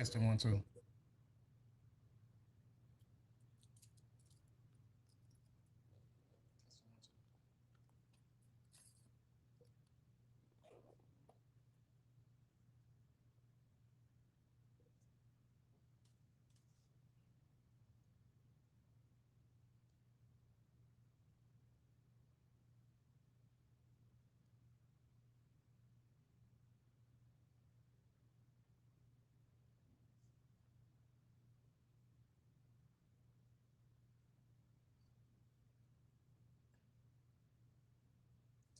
Testing one, two.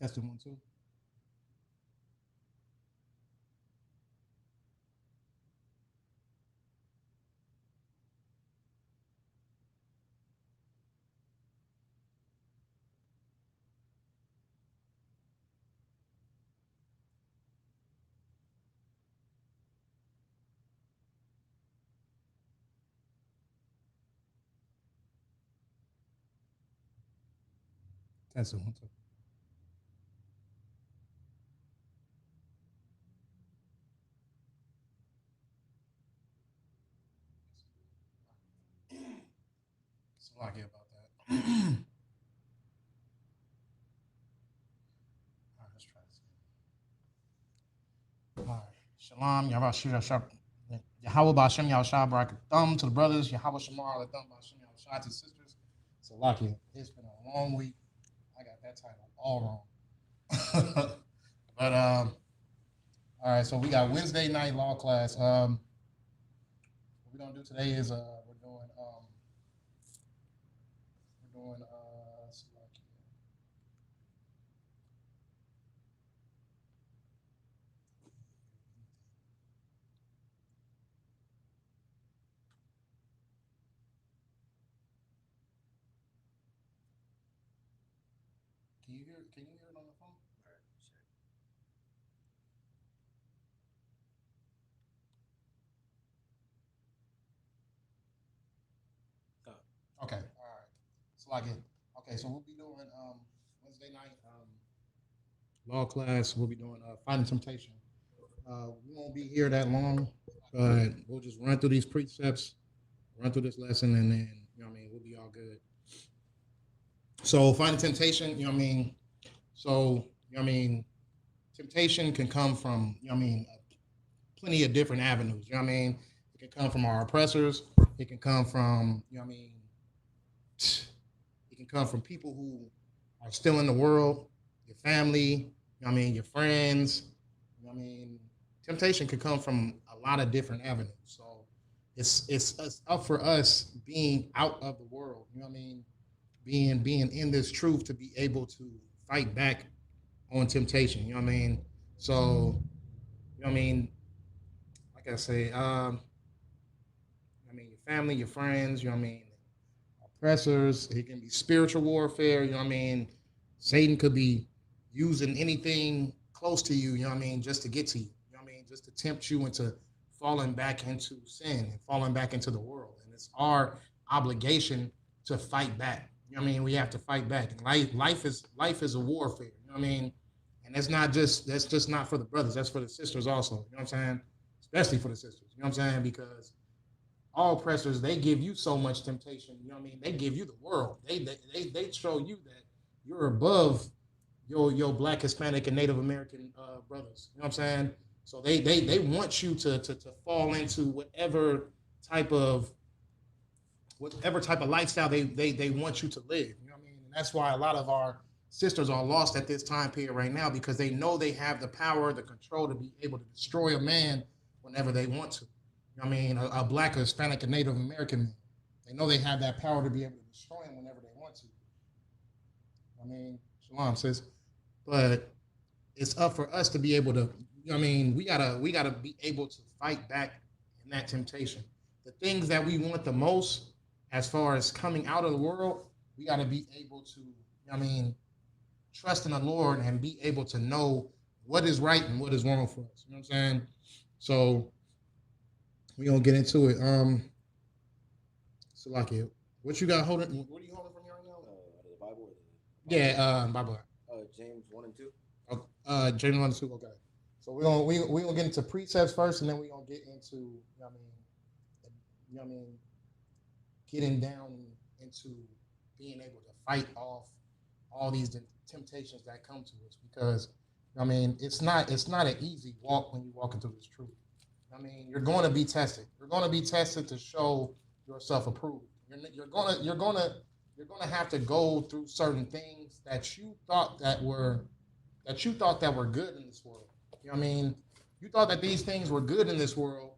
Testing one, two. Testing one, two. So I get about that. All right, let's try this again. All right. Shalom, Yahweh Shah. Yahweh Bashem Yahushua Barak Thumb to the brothers. Yahweh Shamar Thumb Bashem Yahushua to the sisters. So lucky. It's been a long week. I got that title all wrong. But all right, so we got Wednesday night law class. What we're gonna do today is we're doing can you hear it on the phone? All right, check. Okay, all right. So like it. Okay, so we'll be doing Wednesday night law class. We'll be doing fighting temptation. We won't be here that long, but we'll just run through these precepts, run through this lesson, and then we'll be all good. So fighting temptation, So temptation can come from plenty of different avenues. It can come from our oppressors. It can come from it can come from people who are still in the world, your family, your friends. I mean, temptation could come from a lot of different avenues. So it's up for us being out of the world. Being in this truth to be able to fight back on temptation. So like I say, your family, your friends. Oppressors. It can be spiritual warfare. Satan could be using anything close to you. Just to get to you. Just to tempt you into falling back into sin and falling back into the world. And it's our obligation to fight back. We have to fight back. And life is a warfare. And that's just not for the brothers. That's for the sisters also. You know what I'm saying? Especially for the sisters. You know what I'm saying? Because all oppressors, they give you so much temptation. They give you the world. They show you that you're above your black, Hispanic, and Native American brothers. You know what I'm saying? So they want you to fall into type of whatever type of lifestyle they want you to live. You know what I mean? And that's why a lot of our sisters are lost at this time period right now, because they know they have the power, the control to be able to destroy a man whenever they want to. You know what I mean? A black, Hispanic, and Native American man. They know they have that power to be able to destroy him whenever they want to. Shalom, sis. But it's up for us to be able to. We gotta be able to fight back in that temptation. The things that we want the most, as far as coming out of the world, we gotta be able to. Trust in the Lord and be able to know what is right and what is wrong for us. You know what I'm saying? So we're gonna get into it. Salaki, what you got holding? What are you holding from here right now? The Bible. Yeah, Bible. James 1 and 2. James 1 and 2. Okay. So we gonna get into precepts first, and then we're gonna get into I mean, getting down into being able to fight off all these temptations that come to us. Because it's not an easy walk when you walk into this truth. You're going to be tested. You're going to be tested to show yourself approved. You're gonna have to go through certain things that you thought that were good in this world. You thought that these things were good in this world,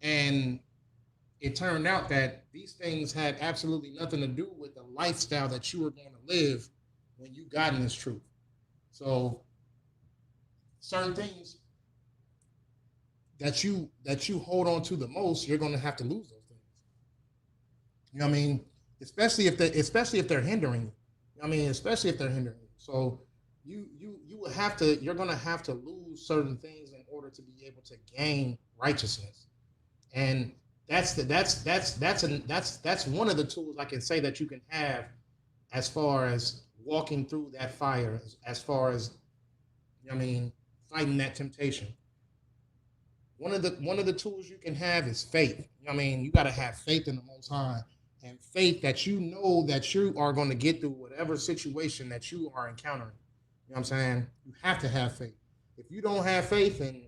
and it turned out that these things had absolutely nothing to do with the lifestyle that you were going to live when you got in this truth. So certain things that you hold on to the most, you're going to have to lose those things. You know what I mean? Especially if they're hindering you. Especially if they're hindering you. So you're going to have to lose certain things in order to be able to gain righteousness. And that's one of the tools I can say that you can have as far as walking through that fire, as far as fighting that temptation. One of the tools you can have is faith. You got to have faith in the Most High, and faith that you know that you are going to get through whatever situation that you are encountering. You know what I'm saying? You have to have faith. If you don't have faith, and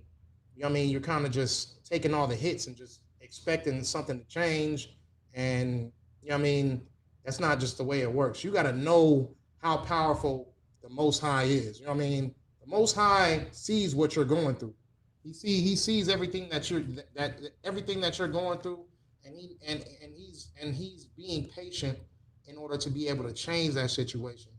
you're kind of just taking all the hits and just expecting something to change, and that's not just the way it works. You got to know how powerful the Most High is. The Most High sees what you're going through. He sees everything that you're going through, and he's being patient in order to be able to change that situation.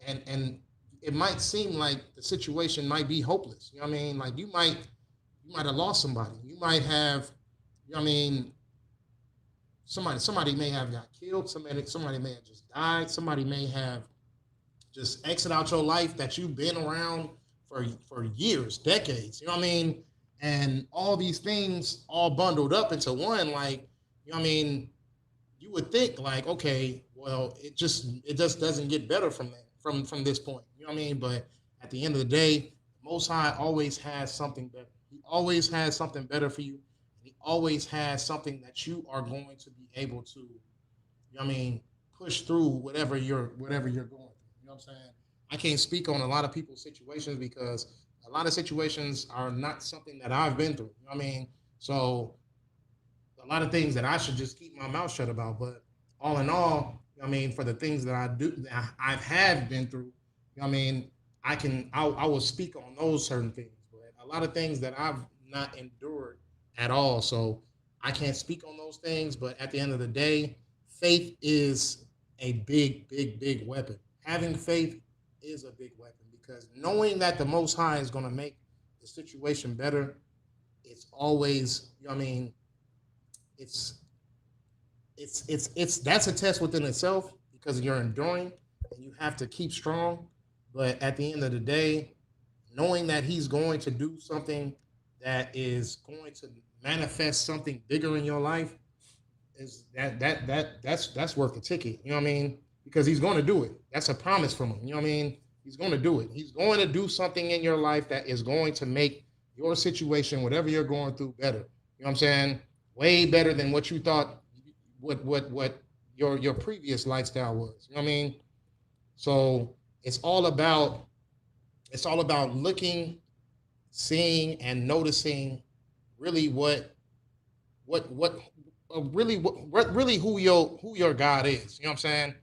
And it might seem like the situation might be hopeless. Like you might have lost somebody. You might have, somebody may have got killed. Somebody may have just died. Somebody may have just exit out your life that you've been around for years, decades. And all these things all bundled up into one. Like, you would think like, okay, well, it just doesn't get better from that, from this point. But at the end of the day, the Most High always has something better. He always has something better for you. He always has something that you are going to be able to, push through whatever you're going through. You know what I'm saying? I can't speak on a lot of people's situations because a lot of situations are not something that I've been through. So a lot of things that I should just keep my mouth shut about. But all in all, for the things that I've had been through, I will speak on those certain things. But a lot of things that I've not endured at all, so I can't speak on those things. But at the end of the day, faith is a big, big, big weapon. Having faith is a big weapon, because knowing that the Most High is going to make the situation better, it's always, it's that's a test within itself, because you're enduring and you have to keep strong. But at the end of the day, knowing that He's going to do something that is going to manifest something bigger in your life, is that's worth the ticket. Because He's going to do it. That's a promise from Him. He's going to do it. He's going to do something in your life that is going to make your situation, whatever you're going through, better. You know what I'm saying? Way better than what you thought, what your previous lifestyle was. You know what I mean? So it's all about looking, seeing, and noticing really really who your God is. You know what I'm saying?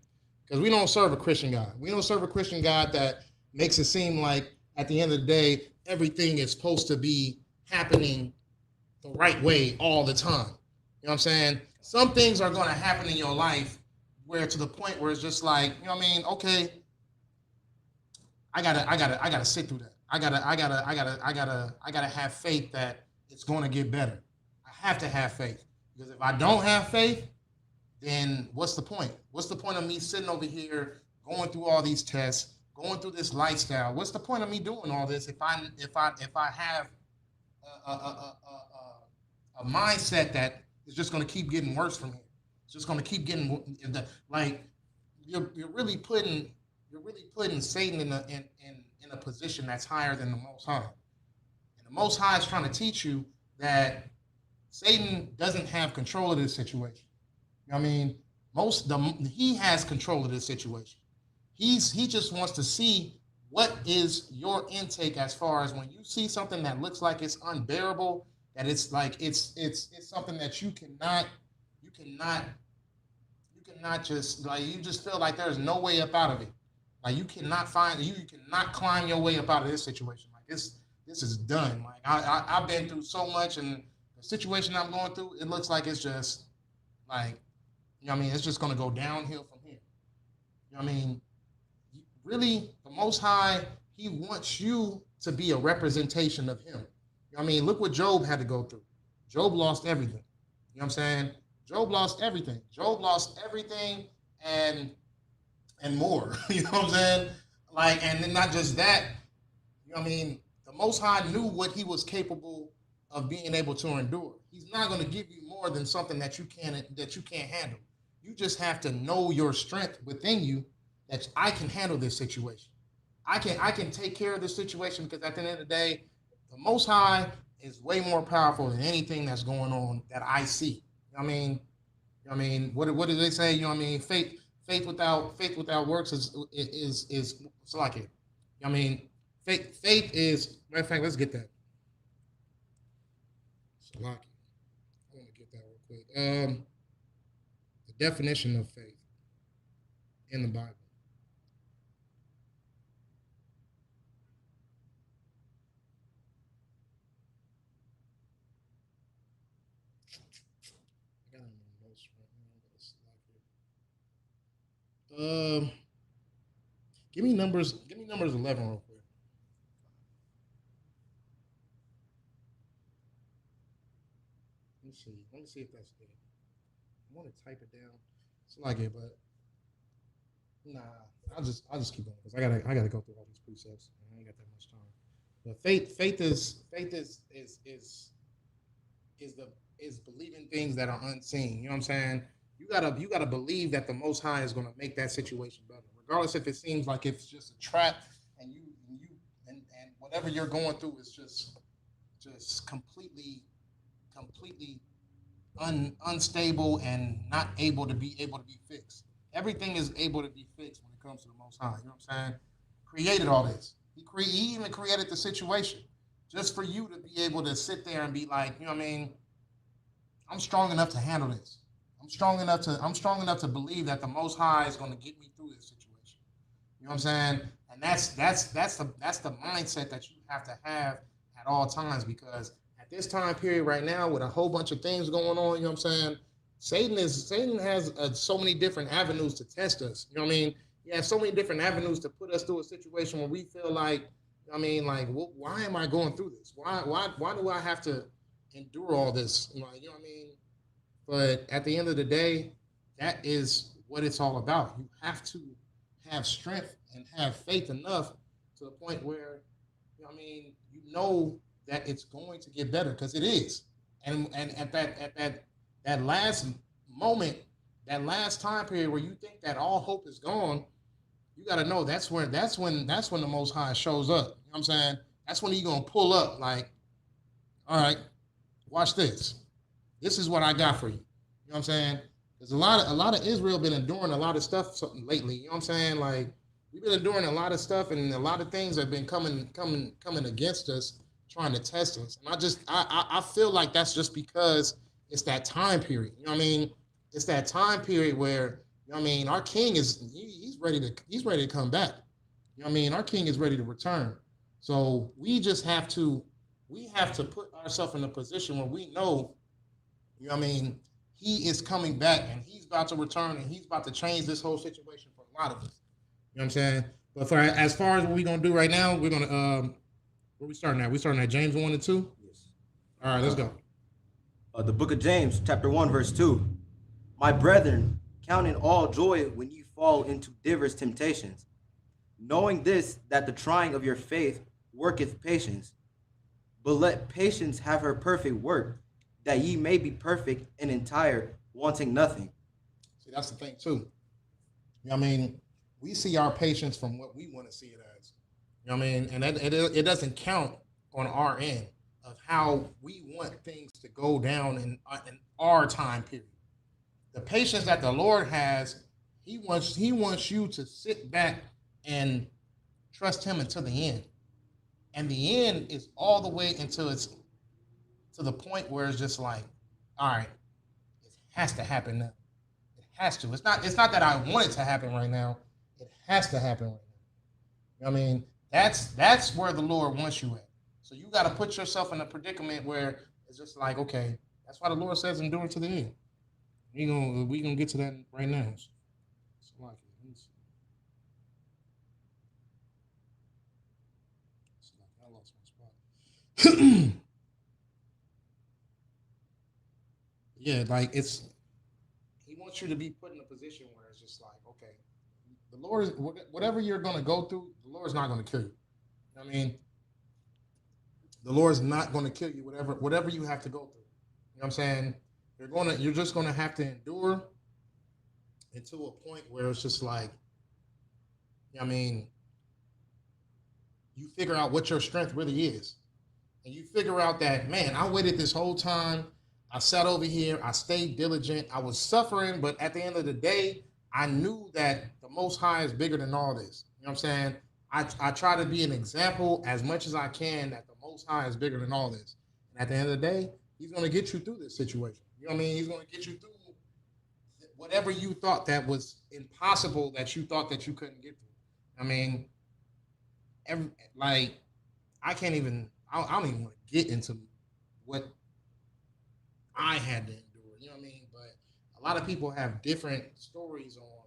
Because we don't serve a Christian God. We don't serve a Christian God that makes it seem like at the end of the day, everything is supposed to be happening the right way all the time. You know what I'm saying? Some things are going to happen in your life where, to the point where it's just like, okay, I gotta sit through that. I gotta have faith that it's going to get better. I have to have faith, because if I don't have faith, then what's the point? What's the point of me sitting over here going through all these tests, going through this lifestyle? What's the point of me doing all this if I have a mindset that is just going to keep getting worse from here? It's just going to keep getting like you're really putting Satan in a position that's higher than the Most High. And the Most High is trying to teach you that Satan doesn't have control of this situation. You know what I mean? He has control of this situation. He just wants to see what is your intake as far as when you see something that looks like it's unbearable, that it's like it's something that you cannot just like you just feel like there's no way up out of it. Like you cannot climb your way up out of this situation. Like this is done. Like I've been through so much, and the situation I'm going through, it looks like it's just like, you know what I mean, it's just gonna go downhill from here. You know what I mean? Really, the Most High, he wants you to be a representation of him. You know what I mean? Look what Job had to go through. Job lost everything. You know what I'm saying? Job lost everything. Job lost everything and more. You know what I'm saying? Like, and then not just that, you know what I mean? The Most High knew what he was capable of being able to endure. He's not going to give you more than something that you can't handle. You just have to know your strength within you, that I can handle this situation. I can take care of this situation, because at the end of the day, the Most High is way more powerful than anything that's going on that I see. You know what I mean? What do they say? You know what I mean? Faith without works is like it. You know what I mean? Faith is, matter of fact, let's get that. Salaki. I want to get that real quick. The definition of faith in the Bible. I got it in my notes right now, but it's Salaki. Give me numbers 11 real quick. Let me see if that's it. I want to type it down. It's like it, but nah. I'll just keep going, because I gotta go through all these precepts. I ain't got that much time. But faith is believing things that are unseen. You know what I'm saying? You gotta believe that the Most High is gonna make that situation better, regardless if it seems like it's just a trap, and and whatever you're going through is just completely unstable and not able to be fixed. Everything is able to be fixed when it comes to the Most High. You know what I'm saying? Created all this. He even created the situation just for you to be able to sit there and be like, you know what I mean? I'm strong enough to handle this. I'm strong enough to believe that the Most High is going to get me through this situation. You know what I'm saying? And that's the mindset that you have to have at all times, because at this time period right now, with a whole bunch of things going on, you know what I'm saying? Satan has so many different avenues to test us. You know what I mean? He has so many different avenues to put us through a situation where we feel like, you know I mean, like, why am I going through this? Why do I have to endure all this? Like, you know what I mean? But at the end of the day, that is what it's all about. You have to have strength and have faith enough to the point where, you know what I mean, you know that it's going to get better, because it is. And at that last moment, that last time period where you think that all hope is gone, you got to know that's when the Most High shows up. You know what I'm saying? That's when he's gonna pull up. Like, all right, watch this. This is what I got for you. You know what I'm saying? There's a lot of Israel been enduring a lot of stuff lately. You know what I'm saying? Like, we've been enduring a lot of stuff, and a lot of things have been coming against us, trying to test us. And I feel like that's just because it's that time period. You know what I mean? It's that time period where, you know what I mean, our king he's ready to come back. You know what I mean? Our king is ready to return. So we have to put ourselves in a position where we know, you know what I mean, he is coming back, and he's about to return, and he's about to change this whole situation for a lot of us. You know what I'm saying? But as far as what we're gonna do right now, we're gonna where we starting at? We starting at James 1 and 2? Yes. All right, let's go. The book of James, chapter 1, verse 2. My brethren, count it all joy when you fall into diverse temptations, knowing this, that the trying of your faith worketh patience. But let patience have her perfect work, that ye may be perfect and entire, wanting nothing. See, that's the thing too. You know what I mean? We see our patience from what we want to see it as. You You know what I mean? And it doesn't count on our end of how we want things to go down in our time period. The patience that the Lord has, he wants you to sit back and trust him until the end. And the end is all the way until it's to the point where it's just like, all right, it has to happen now. It has to. It's not that I want it to happen right now. It has to happen right now. You know what I mean? That's where the Lord wants you at. So you got to put yourself in a predicament where it's just like, okay, that's why the Lord says endure to the end. We gonna get to that right now. So like, let me see. So like, I lost my spot. Yeah, like he wants you to be put in a position where it's just like, okay, the Lord is whatever you're gonna go through, the Lord's not gonna kill you. You know what I mean, the Lord's not gonna kill you. Whatever you have to go through. You know what I'm saying? You're just gonna have to endure until a point where it's just like, you know what I mean, you figure out what your strength really is. And you figure out that, man, I waited this whole time. I sat over here. I stayed diligent. I was suffering, but at the end of the day, I knew that the Most High is bigger than all this. You know what I'm saying? I try to be an example as much as I can that the Most High is bigger than all this. And at the end of the day, He's going to get you through this situation. You know what I mean? He's going to get you through whatever you thought that was impossible that you thought that you couldn't get through. I mean, like I can't even. I don't even want to get into what I had to endure. You know what I mean? But a lot of people have different stories on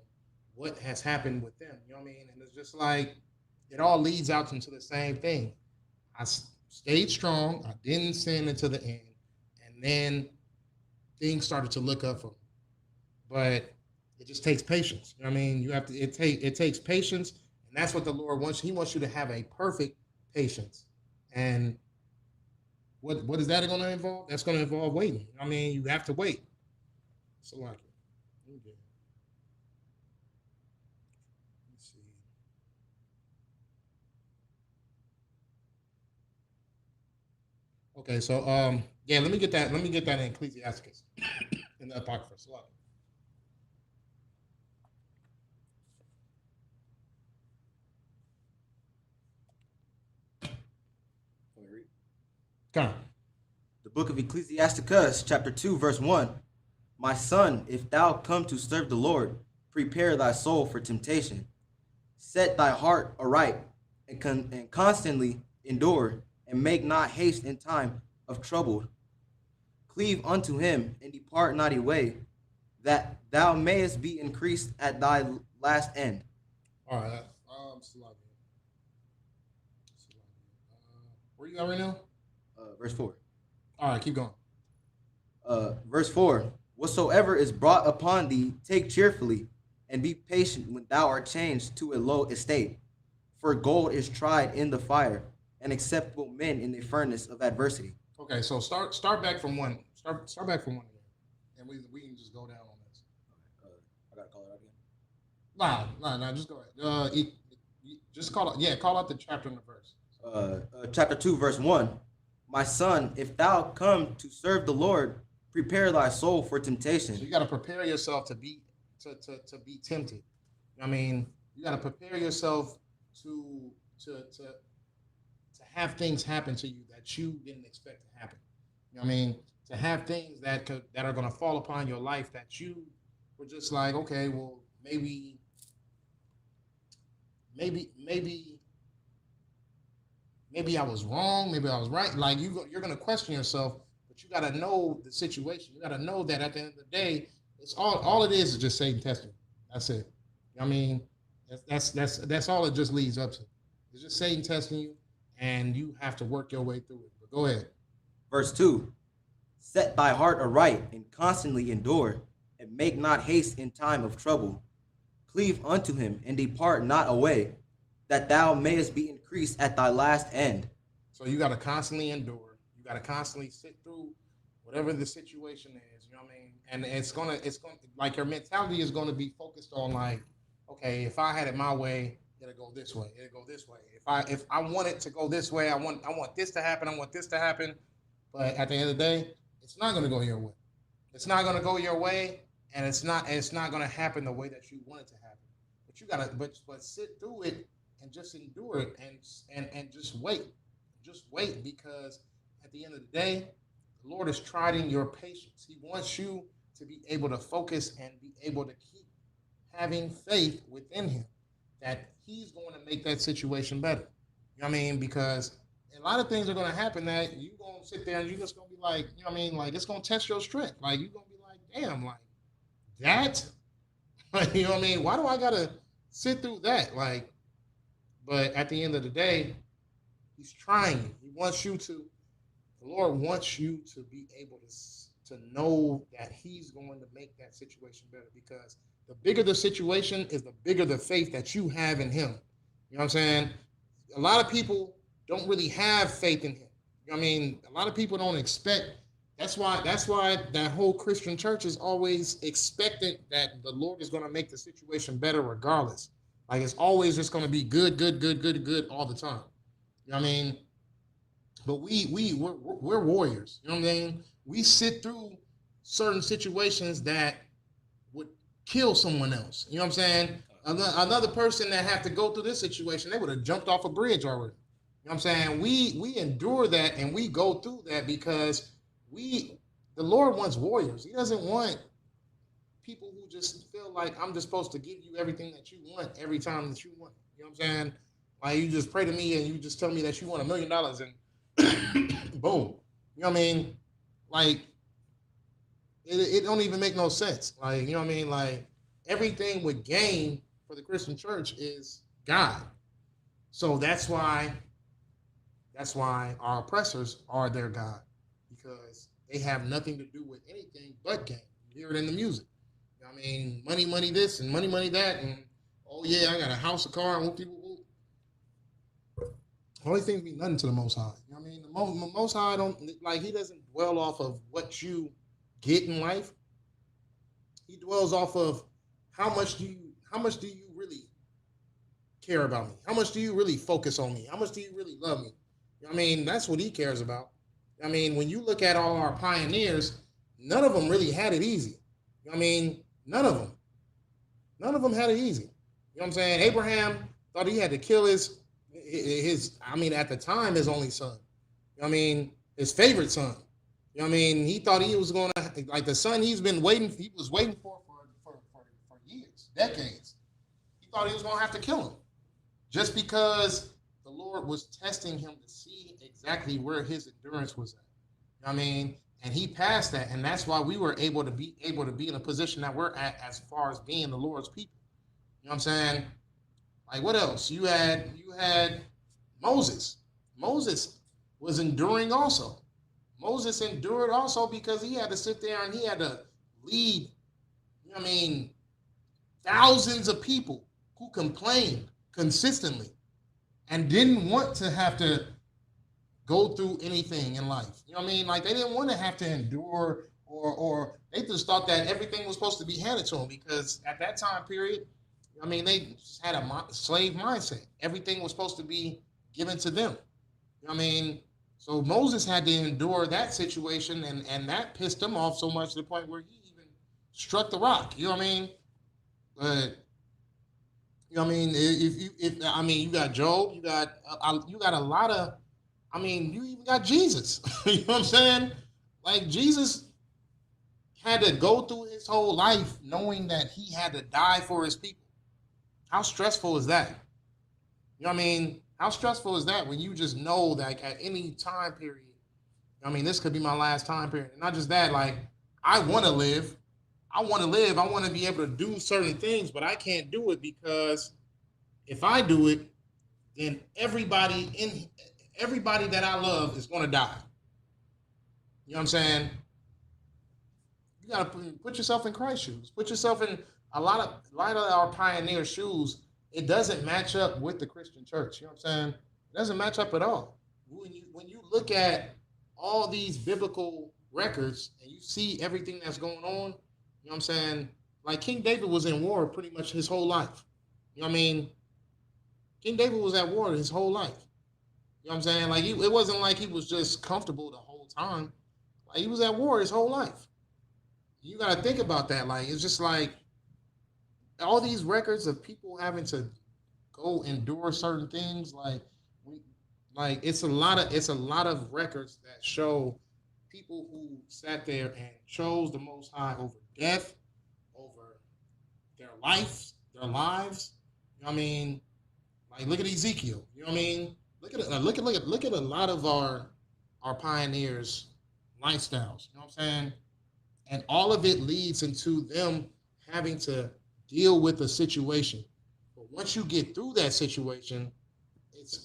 what has happened with them. You know what I mean? And it's just like it all leads out into the same thing. I stayed strong. I didn't sin until the end, and then things started to look up for me. But it just takes patience. You know what I mean? You have to. It takes patience, and that's what the Lord wants. He wants you to have a perfect patience. And what is that going to involve? That's going to involve waiting. I mean, you have to wait. So like, okay. Let's see. Okay, so yeah, let me get that. Let me get that in Ecclesiasticus in the Apocrypha. So, come. The book of Ecclesiasticus, chapter 2, verse 1. My son, if thou come to serve the Lord, prepare thy soul for temptation. Set thy heart aright, and constantly endure, and make not haste in time of trouble. Cleave unto him, and depart not away, that thou mayest be increased at thy last end. All right. Salakia. Where you at right now? Verse 4. All right, keep going. Verse 4. Whatsoever is brought upon thee, take cheerfully, and be patient when thou art changed to a low estate. For gold is tried in the fire, and acceptable men in the furnace of adversity. Okay, so start back from one. Start back from one again, and we can just go down on this. I gotta call it out again. Nah, just go ahead. Just call it. Yeah, call out the chapter and the verse. Chapter 2, verse 1. My son, if thou come to serve the Lord, prepare thy soul for temptation. So you got to prepare yourself to be tempted. You know what I mean, you got to prepare yourself to have things happen to you that you didn't expect to happen. You know what I mean? To have things that are going to fall upon your life that you were just like, okay, well, maybe I was wrong, maybe I was right. Like you're going to question yourself, but you got to know the situation. You got to know that at the end of the day, it's all it is just Satan testing. That's it. You know what I mean, that's all it just leads up to. It's just Satan testing you, and you have to work your way through it. But go ahead. Verse 2. Set thy heart aright, and constantly endure, and make not haste in time of trouble. Cleave unto him, and depart not away, that thou mayest be increased at thy last end. So you got to constantly endure. You got to constantly sit through whatever the situation is. You know what I mean? And it's gonna like your mentality is gonna be focused on like, okay, if I had it my way, it'll go this way. It'll go this way. If I want it to go this way, I want this to happen. I want this to happen. But at the end of the day, it's not going to go your way. It's not going to go your way, and it's not going to happen the way that you want it to happen. But you gotta but sit through it and just endure it and just wait. Just wait, because at the end of the day, the Lord is trying your patience. He wants you to be able to focus and be able to keep having faith within him that he's going to make that situation better. You know what I mean? Because a lot of things are going to happen that you going to sit there and you're just going to be like, you know what I mean? Like, it's going to test your strength. Like, you're going to be like, damn, like, that? You know what I mean? Why do I got to sit through that? Like, but at the end of the day, he's trying you. He wants you to, the Lord wants you to be able to know that he's going to make that situation better, because the bigger the situation is, the bigger the faith that you have in him. You know what I'm saying? A lot of people don't really have faith in him. You know what I mean? A lot of people don't expect. That's why that whole Christian church is always expectant that the Lord is going to make the situation better regardless. Like, it's always just going to be good, good, good, good, good all the time. You know what I mean? But we're warriors. You know what I mean? We sit through certain situations that would kill someone else. You know what I'm saying? Another person that have to go through this situation, they would have jumped off a bridge already. You know what I'm saying? We endure that and we go through that because the Lord wants warriors. He doesn't want people who just feel like I'm just supposed to give you everything that you want every time that you want. You know what I'm saying? Like, you just pray to me and you just tell me that you want $1 million and boom. You know what I mean? Like, it don't even make no sense. Like, you know what I mean? Like, everything with gain for the Christian church is God. So that's why our oppressors are their God, because they have nothing to do with anything but gain. You hear it in the music. You know what I mean? Money, money this and money that, and oh yeah, I got a house, a car, and whoop, whoop. All these things mean nothing to the Most High. You know what I mean? The Most High don't, like, he doesn't dwell off of what you get in life. He dwells off of how much do you really care about me? How much do you really focus on me? How much do you really love me? You know what I mean? That's what he cares about. I mean, when you look at all our pioneers, none of them really had it easy. You know what I mean? None of them. None of them had it easy. You know what I'm saying? Abraham thought he had to kill at the time, his only son. You know what I mean? His favorite son. You know what I mean? He thought he was going to, like, the son he was waiting for years, decades. He thought he was going to have to kill him just because the Lord was testing him to see exactly where his endurance was at. You know what I mean? And he passed that, and that's why we were able to be in a position that we're at as far as being the Lord's people. You know what I'm saying? Like, what else? You had Moses. Moses was enduring also. Moses endured also because he had to sit there and he had to lead, you know what I mean, thousands of people who complained consistently and didn't want to have to go through anything in life. You know what I mean? Like, they didn't want to have to endure, or they just thought that everything was supposed to be handed to them, because at that time period, I mean, they just had a slave mindset. Everything was supposed to be given to them. You know what I mean? So Moses had to endure that situation, and that pissed him off so much to the point where he even struck the rock. You know what I mean? But you know what I mean? You got Job, you got a lot of. I mean, you even got Jesus. You know what I'm saying? Like, Jesus had to go through his whole life knowing that he had to die for his people. How stressful is that? You know what I mean? How stressful is that when you just know that at any time period, I mean, this could be my last time period. And not just that, like, I want to live. I want to live. I want to be able to do certain things, but I can't do it because if I do it, then everybody that I love is going to die. You know what I'm saying? You got to put yourself in Christ's shoes. Put yourself in a lot of our pioneer shoes. It doesn't match up with the Christian church. You know what I'm saying? It doesn't match up at all. When you look at all these biblical records and you see everything that's going on, you know what I'm saying? Like, King David was in war pretty much his whole life. You know what I mean? King David was at war his whole life. You know what I'm saying? Like it wasn't like he was just comfortable the whole time. Like he was at war his whole life. You got to think about that. Like it's just like all these records of people having to go endure certain things. We, it's a lot of records that show people who sat there and chose the Most High over death, over their lives. You know what I mean? Like look at Ezekiel. You know what I mean? Look at a lot of our pioneers' lifestyles. You know what I'm saying? And all of it leads into them having to deal with a situation. But once you get through that situation,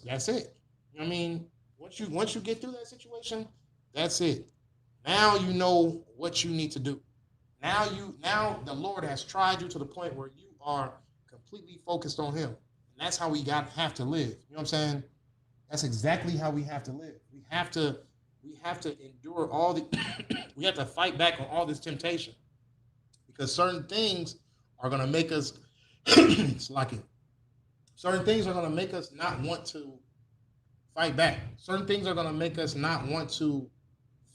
that's it. You know what I mean? Once you get through that situation, that's it. Now you know what you need to do. Now the Lord has tried you to the point where you are completely focused on Him, and that's how we have to live. You know what I'm saying? That's exactly how we have to live. We have to endure all the we have to fight back on all this temptation because certain things are going to make us it's like it. Certain things are going to make us not want to fight back. Certain things are going to make us not want to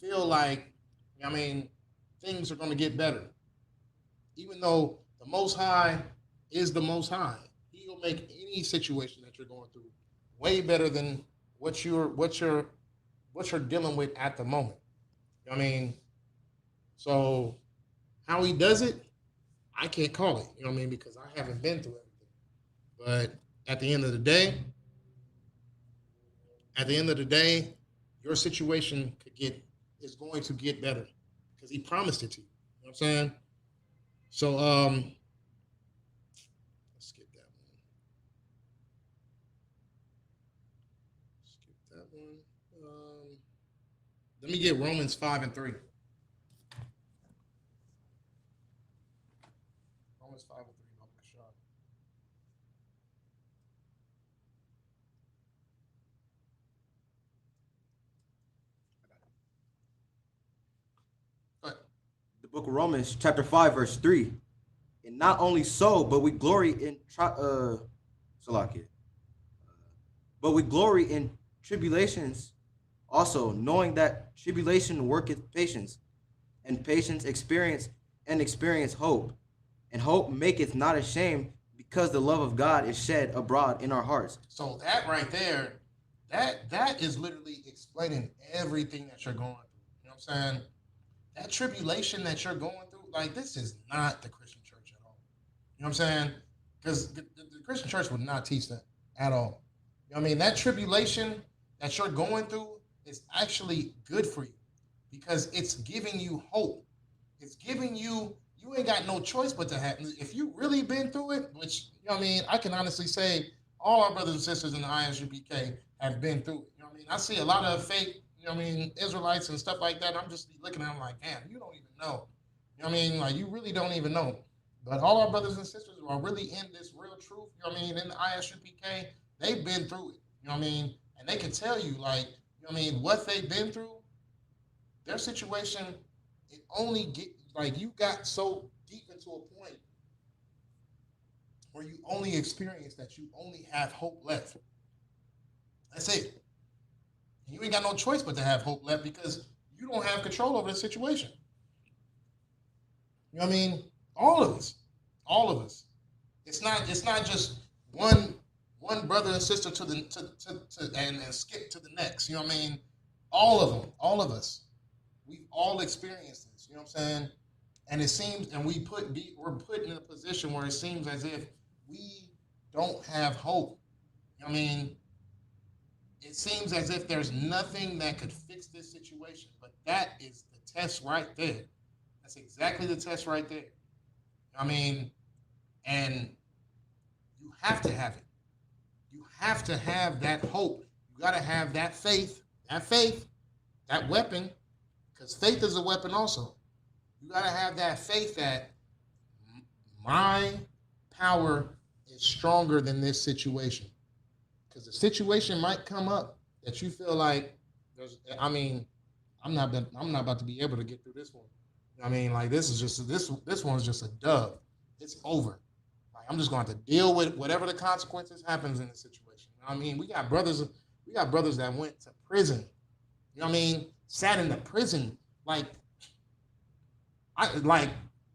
feel like, I mean, things are going to get better. Even though the Most High is the Most High, He'll make any situation that you're going through way better than what you're dealing with at the moment. I mean, so how He does it, I can't call it. You know what I mean? Because I haven't been through everything. But at the end of the day, at the end of the day, your situation is going to get better because He promised it to you. You know what I'm saying? So let's skip that one. Skip that one. Let me get Romans 5:3. Romans 5:3. The book of Romans, chapter 5, verse 3. And not only so, but we glory in Salakia. But we glory in tribulations also, knowing that tribulation worketh patience, and patience experience hope. And hope maketh not ashamed, because the love of God is shed abroad in our hearts. So that right there, that is literally explaining everything that you're going through. You know what I'm saying? That tribulation that you're going through, like this is not the Christian church at all. You know what I'm saying? Because the Christian church would not teach that at all. You know what I mean? That tribulation that you're going through is actually good for you because it's giving you hope. It's giving you ain't got no choice but to have. If you really been through it, which, you know what I mean, I can honestly say all our brothers and sisters in the ISUPK have been through it. You know what I mean? I see a lot of fake, you know what I mean, Israelites and stuff like that. I'm just looking at them like, damn, you don't even know. You know what I mean? Like, you really don't even know. But all our brothers and sisters who are really in this real truth, you know what I mean, in the ISUPK, they've been through it. You know what I mean? And they can tell you, like, you know what I mean, what they've been through, their situation, it only get like you got so deep into a point where you only experience that you only have hope left. That's it. And you ain't got no choice but to have hope left because you don't have control over the situation. You know what I mean? All of us. All of us. It's not just one brother and sister to the and skip to the next. You know what I mean? All of them, all of us. We've all experienced this. You know what I'm saying? And it seems, and we're put in a position where it seems as if we don't have hope. You know what I mean? It seems as if there's nothing that could fix this situation. But that is the test right there. That's exactly the test right there. I mean, and you have to have it. You have to have that hope. You got to have that faith, that weapon, because faith is a weapon also. You got to have that faith that my power is stronger than this situation. Because the situation might come up that you feel like, I'm not about to be able to get through this one. I mean, like this one's just a dub. It's over. Like I'm just going to deal with whatever the consequences happens in the situation. I mean, we got brothers that went to prison. You know what I mean? Sat in the prison. Like, I like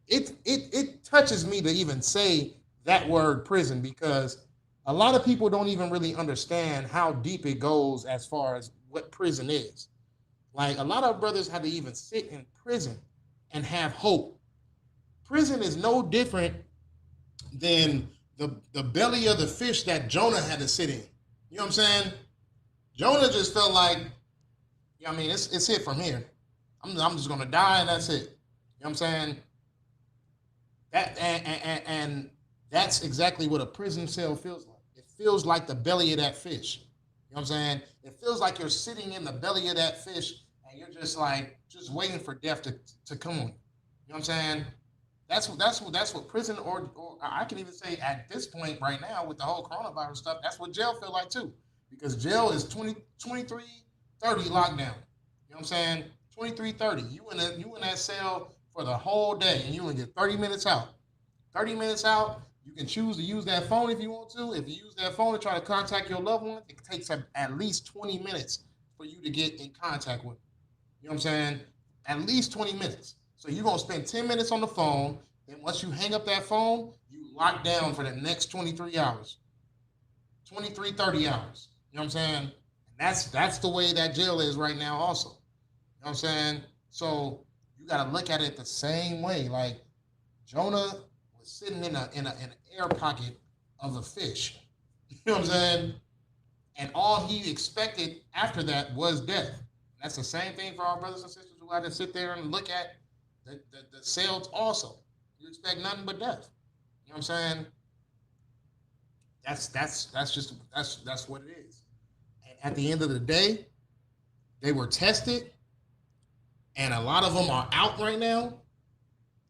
it touches me to even say that word prison, because a lot of people don't even really understand how deep it goes as far as what prison is. Like, a lot of brothers had to even sit in prison and have hope. Prison is no different than the belly of the fish that Jonah had to sit in. You know what I'm saying? Jonah just felt like, you know what I mean, it's it from here. I'm just gonna die and that's it. You know what I'm saying? That and that's exactly what a prison cell feels like. It feels like the belly of that fish. You know what I'm saying? It feels like you're sitting in the belly of that fish and you're just like just waiting for death to come on you. You know what I'm saying? That's what prison, or I can even say at this point right now with the whole coronavirus stuff, that's what jail feel like too. Because jail is 23:30 lockdown. You know what I'm saying? 23:30. You in that cell for the whole day and you only get 30 minutes out. 30 minutes out, you can choose to use that phone if you want to. If you use that phone to try to contact your loved one, it takes at least 20 minutes for you to get in contact with them. You know what I'm saying? At least 20 minutes. So you're going to spend 10 minutes on the phone. Then once you hang up that phone, you lock down for the next 23 hours, 23, 30 hours. You know what I'm saying? And that's the way that jail is right now also. You know what I'm saying? So you got to look at it the same way. Like, Jonah was sitting in an air pocket of a fish. You know what I'm saying? And all he expected after that was death. That's the same thing for our brothers and sisters who had to sit there and look at the cells also. You expect nothing but death. You know what I'm saying? That's what it is. And at the end of the day, they were tested, and a lot of them are out right now,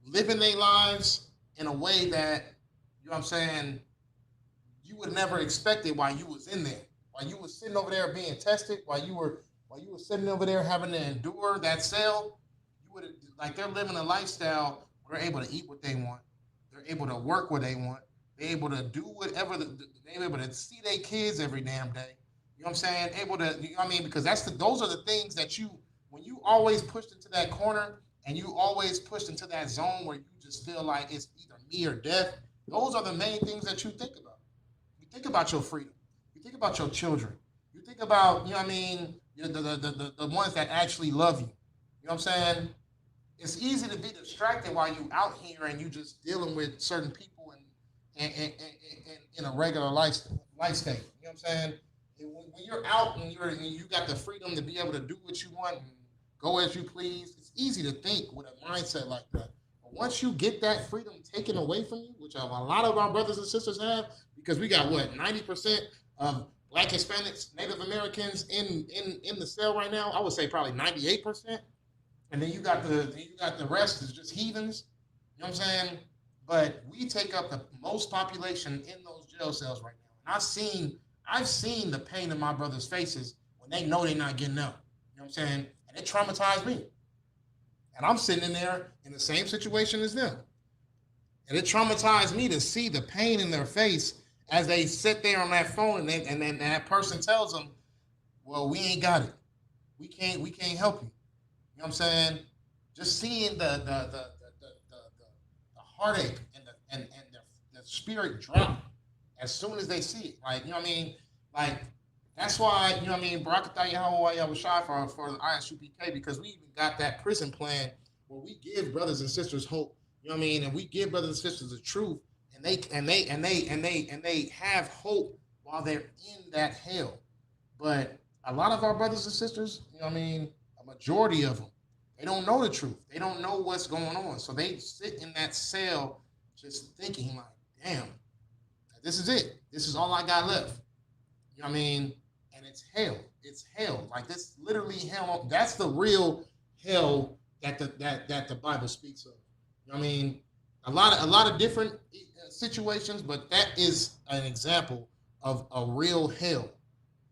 living their lives in a way that, you know what I'm saying, you would never expect it while you was in there. While you was sitting over there being tested, while you were sitting over there having to endure that cell, you would, like, they're living a lifestyle where they're able to eat what they want. They're able to work what they want. They're able to do whatever. They're able to see their kids every damn day. You know what I'm saying? Able to, you know what I mean? Because those are the things that when you always pushed into that corner and you always pushed into that zone where you just feel like it's either me or death, those are the main things that you think about. You think about your freedom. You think about your children. You think about, you know what I mean, the ones that actually love you. You know what I'm saying? It's easy to be distracted while you out here and you just dealing with certain people and in a regular life state. You know what I'm saying? When you're out and you got the freedom to be able to do what you want and go as you please, it's easy to think with a mindset like that. But once you get that freedom taken away from you, which a lot of our brothers and sisters have, because we got 90% of Black Hispanics, Native Americans in the cell right now. I would say probably 98%. And then you got the rest is just heathens. You know what I'm saying? But we take up the most population in those jail cells right now. And I've seen the pain in my brothers' faces when they know they're not getting out. You know what I'm saying? And it traumatized me. And I'm sitting in there in the same situation as them. And it traumatized me to see the pain in their face as they sit there on that phone and then that person tells them, well, we ain't got it. We can't help you. You know what I'm saying? Just seeing the heartache and the spirit drop as soon as they see it. Like, you know what I mean? Like, that's why, you know what I mean, Barakatah Yahweh was shy for the ISUPK, because we even got that prison plan where we give brothers and sisters hope. You know what I mean? And we give brothers and sisters the truth, and they have hope while they're in that hell. But a lot of our brothers and sisters, you know what I mean, a majority of them, they don't know the truth. They don't know what's going on. So they sit in that cell just thinking like, damn, this is it. This is all I got left. You know what I mean? And it's hell. It's hell. Like, this literally hell. That's the real hell that the Bible speaks of. You know what I mean? A lot of different situations, but that is an example of a real hell.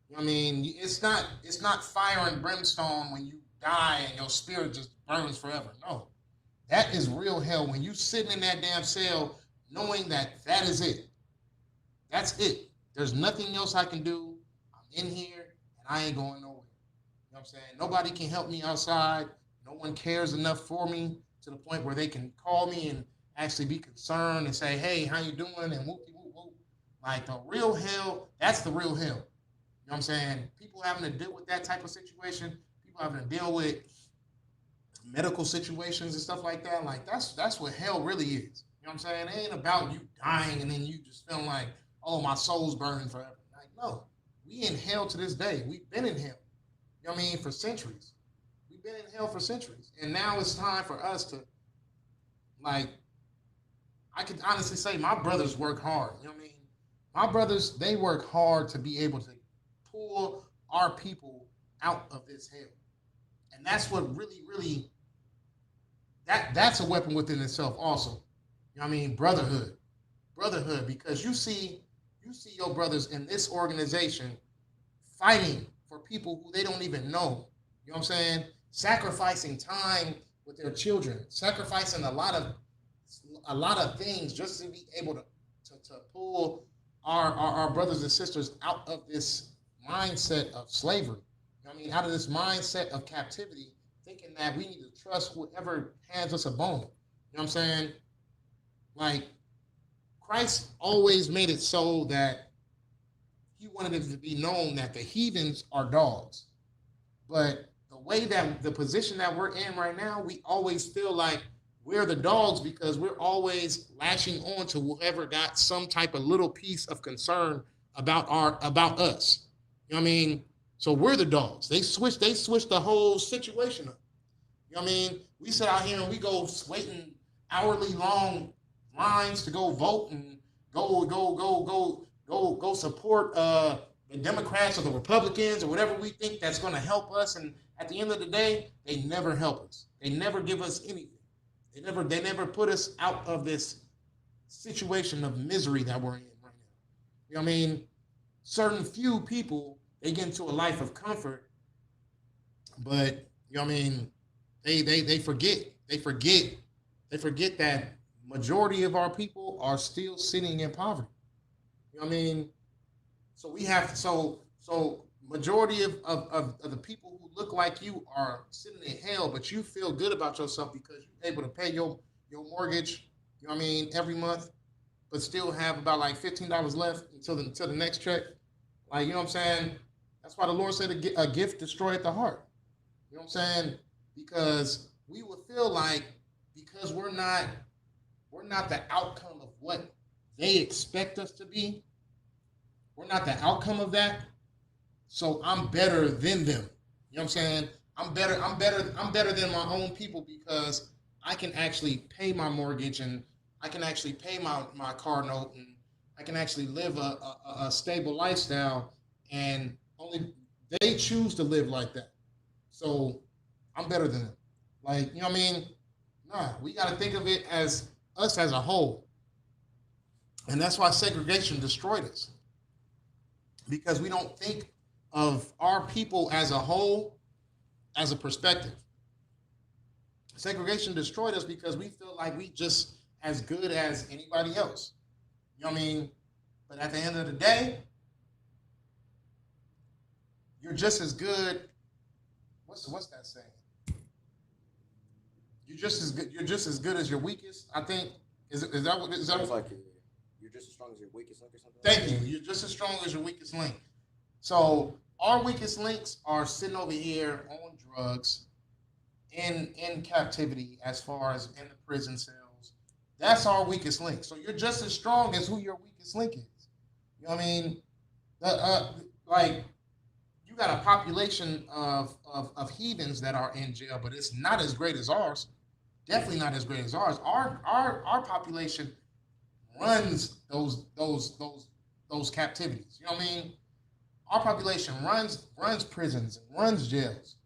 You know what I mean? It's not fire and brimstone when you die and your spirit just burns forever. No. That is real hell. When you sitting in that damn cell, knowing that that is it. That's it. There's nothing else I can do. I'm in here and I ain't going nowhere. You know what I'm saying? Nobody can help me outside. No one cares enough for me to the point where they can call me and actually be concerned and say, hey, how you doing? And whoop, whoop, whoop. Like the real hell, that's the real hell. You know what I'm saying? People having to deal with that type of situation, people having to deal with medical situations and stuff like that. Like that's what hell really is. You know what I'm saying? It ain't about you dying and then you just feeling like, oh, my soul's burning forever. Like, no. We in hell to this day. We've been in hell. You know what I mean? For centuries. We've been in hell for centuries. And now it's time for us to, like, I can honestly say my brothers work hard. You know what I mean? My brothers, they work hard to be able to pull our people out of this hell. And that's what really, really, that's a weapon within itself also. You know what I mean? Brotherhood. Brotherhood. Because you see your brothers in this organization fighting for people who they don't even know. You know what I'm saying? Sacrificing time with their children, sacrificing a lot of things just to be able to pull our brothers and sisters out of this mindset of slavery. You know what I mean? Out of this mindset of captivity, thinking that we need to trust whoever hands us a bone. You know what I'm saying? Like Christ always made it so that he wanted it to be known that the heathens are dogs. But the way that the position that we're in right now, we always feel like we're the dogs because we're always lashing on to whoever got some type of little piece of concern about us. You know what I mean? So we're the dogs. They switched the whole situation up. You know what I mean? We sit out here and we go waiting hourly long lines to go vote and go support the Democrats or the Republicans or whatever we think that's going to help us. And at the end of the day, they never help us. They never give us anything. They never put us out of this situation of misery that we're in right now. You know what I mean? Certain few people, they get into a life of comfort, but you know what I mean, they forget. They forget that majority of our people are still sitting in poverty. You know what I mean? So we have so majority of the people who look like you are sitting in hell, but you feel good about yourself because you're able to pay your mortgage, you know what I mean, every month, but still have about like $15 left until the next check. Like, you know what I'm saying? That's why the Lord said a gift destroyeth the heart. You know what I'm saying? Because we would feel like because we're not the outcome of what they expect us to be. We're not the outcome of that. So I'm better than them. You know what I'm saying? I'm better than my own people because I can actually pay my mortgage and I can actually pay my car note and I can actually live a stable lifestyle and only they choose to live like that. So I'm better than them. Like, you know what I mean? Nah, we got to think of it as us as a whole. And that's why segregation destroyed us because we don't think of our people as a whole as a perspective. Segregation destroyed us because we feel like we just as good as anybody else. You know what I mean? But at the end of the day, you're just as good. What's that saying? You're just as good. You're just as good as your weakest. I think is that what is that? It's like you're just as strong as your weakest link or something. Thank you. You're just as strong as your weakest link. So our weakest links are sitting over here on drugs, in captivity, as far as in the prison cells. That's our weakest link. So you're just as strong as who your weakest link is. You know what I mean? Like you got a population of heathens that are in jail, but it's not as great as ours. Definitely not as great as ours. Our population runs those captivities. You know what I mean? Our population runs prisons and runs jails.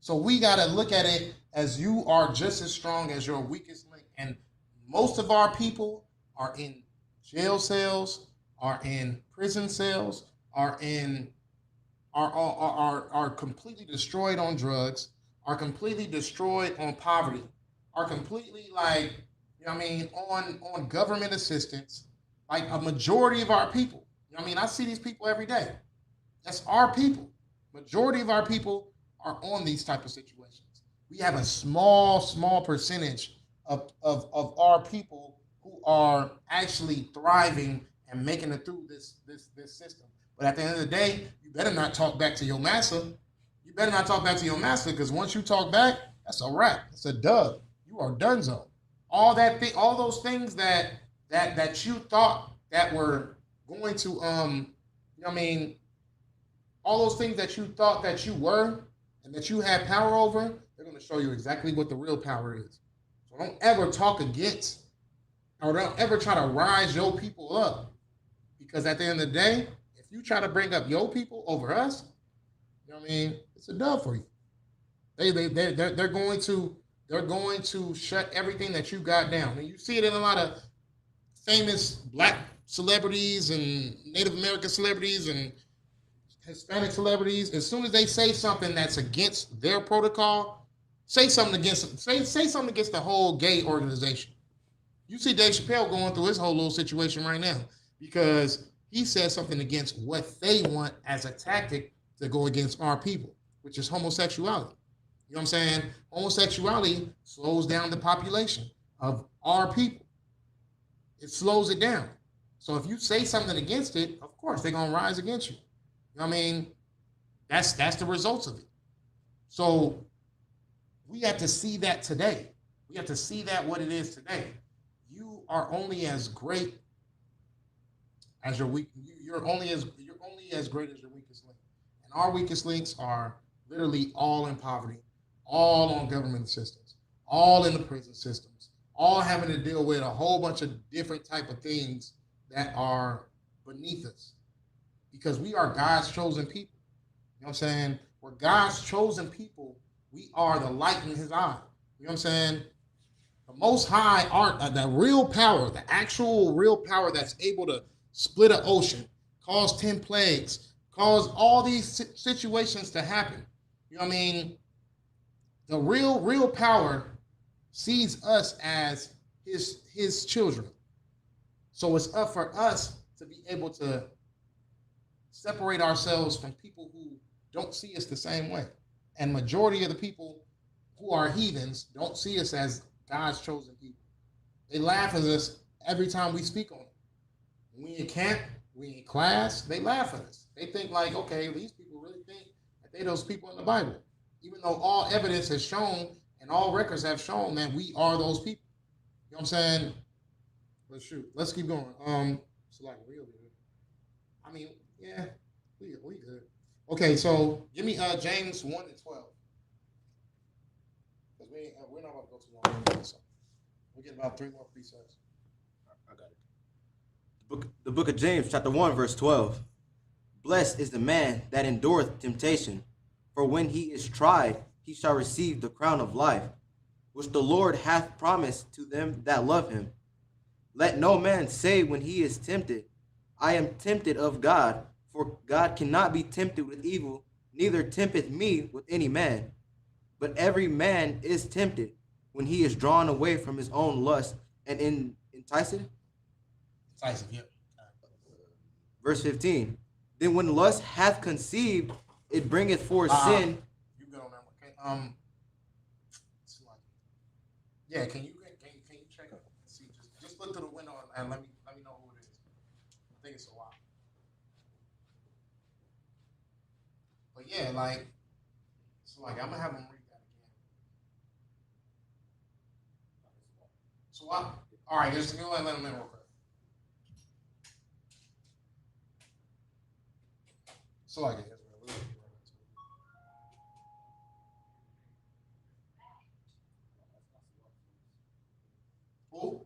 So we gotta look at it as you are just as strong as your weakest link. And most of our people are in jail cells, are in prison cells, are completely destroyed on drugs, are completely destroyed on poverty, are completely like, you know what I mean, on government assistance, like a majority of our people. You know what I mean? I see these people every day. That's our people. Majority of our people are on these type of situations. We have a small percentage of our people who are actually thriving and making it through this system. But at the end of the day, you better not talk back to your master. You better not talk back to your master because once you talk back, that's a wrap. It's a dub. You are donezo. All those things that you thought that were going to you know what I mean, all those things that you thought that you were and that you had power over, they're going to show you exactly what the real power is. So don't ever talk against or don't ever try to rise your people up because at the end of the day, if you try to bring up your people over us, you know what I mean, it's a dub for you. They're going to shut everything that you got down, and you see it in a lot of famous black celebrities and Native American celebrities and Hispanic celebrities. As soon as they say something that's against their protocol, say something against the whole gay organization. You see Dave Chappelle going through his whole little situation right now because he said something against what they want as a tactic to go against our people, which is homosexuality. You know what I'm saying? Homosexuality slows down the population of our people. It slows it down. So if you say something against it, of course they're gonna rise against you. You know what I mean? That's the results of it. So we have to see that today. We have to see that what it is today. You are only as great as your weak. You're only as great as your weakest link. And our weakest links are literally all in poverty, all on government assistance, all in the prison systems, all having to deal with a whole bunch of different type of things that are beneath us because we are God's chosen people. You know what I'm saying? We're God's chosen people. We are the light in his eye. You know what I'm saying? The most high art, the real power, the actual real power that's able to split an ocean, cause 10 plagues, cause all these situations to happen. You know what I mean? The real power sees us as his children. So it's up for us to be able to separate ourselves from people who don't see us the same way. And majority of the people who are heathens don't see us as God's chosen people. They laugh at us every time we speak on it. When we in camp, we in class, they laugh at us. They think like, okay, these people really think that they those people in the Bible. Even though all evidence has shown and all records have shown that we are those people. You know what I'm saying? Let's shoot. Let's keep going. It's like real good. I mean, yeah, we good. Okay, so give me James 1 and 12. Because we're not going to go too long anyway, so we'll get about 3 more precepts. I got it. The book of James, chapter 1, verse 12. Blessed is the man that endureth temptation, for when he is tried, he shall receive the crown of life, which the Lord hath promised to them that love him. Let no man say when he is tempted, I am tempted of God, for God cannot be tempted with evil, neither tempteth me with any man. But every man is tempted when he is drawn away from his own lust and enticed. Decisive, yep. Verse 15. Then when lust hath conceived, it bringeth forth sin. You go on that one. Okay. Yeah, can you check it? See, just look through the window and let me know who it is. I think it's a while. But yeah, like so like I'm gonna have them read that again. So all right, just go ahead and let them in real quick. So like it is. Who?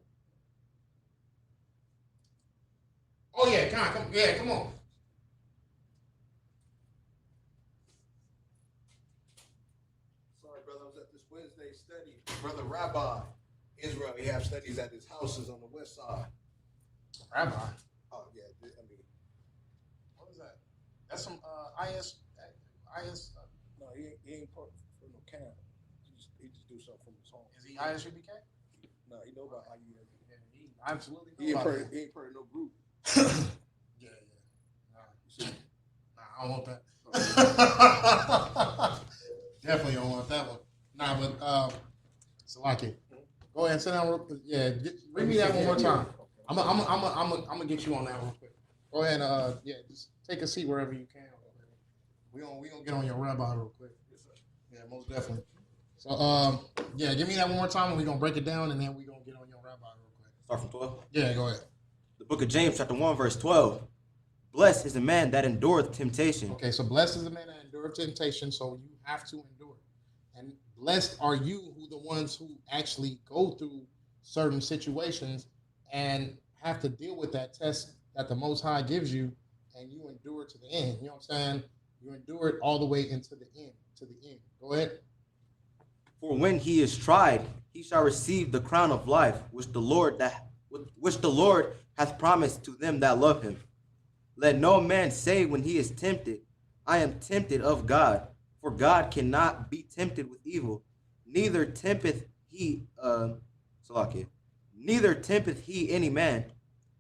Oh yeah, come on. Sorry, brother, I was at this Wednesday study. Brother Rabbi Israel, he have studies at his houses on the west side. Rabbi. Oh yeah, I mean, What is that? That's some IS. no, he ain't part from no camp. He just do something from his home. Is he ISUBK? Nah, he know about IUIC. Yeah, he absolutely He know ain't about part. that. He ain't part of no group. Yeah, yeah. Nah, You see? nah, I don't want that. Definitely don't want that one. Nah, but Salaki, go ahead and sit down real quick. Yeah, read me that one more time. I'm gonna get you on that real quick. Go ahead, yeah, just take a seat wherever you can. We gonna get on your rabbi real quick. Yeah, most definitely. So yeah, give me that one more time, and we gonna break it down, and then we gonna get on your rabbi real quick. Start from 12. Yeah, go ahead. The book of James, chapter 1, verse 12. Blessed is the man that endureth temptation. Okay, so blessed is the man that endureth temptation, so you have to endure. And blessed are you who the ones who actually go through certain situations and have to deal with that test that the Most High gives you, and you endure to the end. You know what I'm saying? You endure it all the way into the end, to the end. Go ahead. For when he is tried, he shall receive the crown of life, which the Lord hath promised to them that love him. Let no man say when he is tempted, I am tempted of God, for God cannot be tempted with evil, neither tempteth he neither tempteth he any man,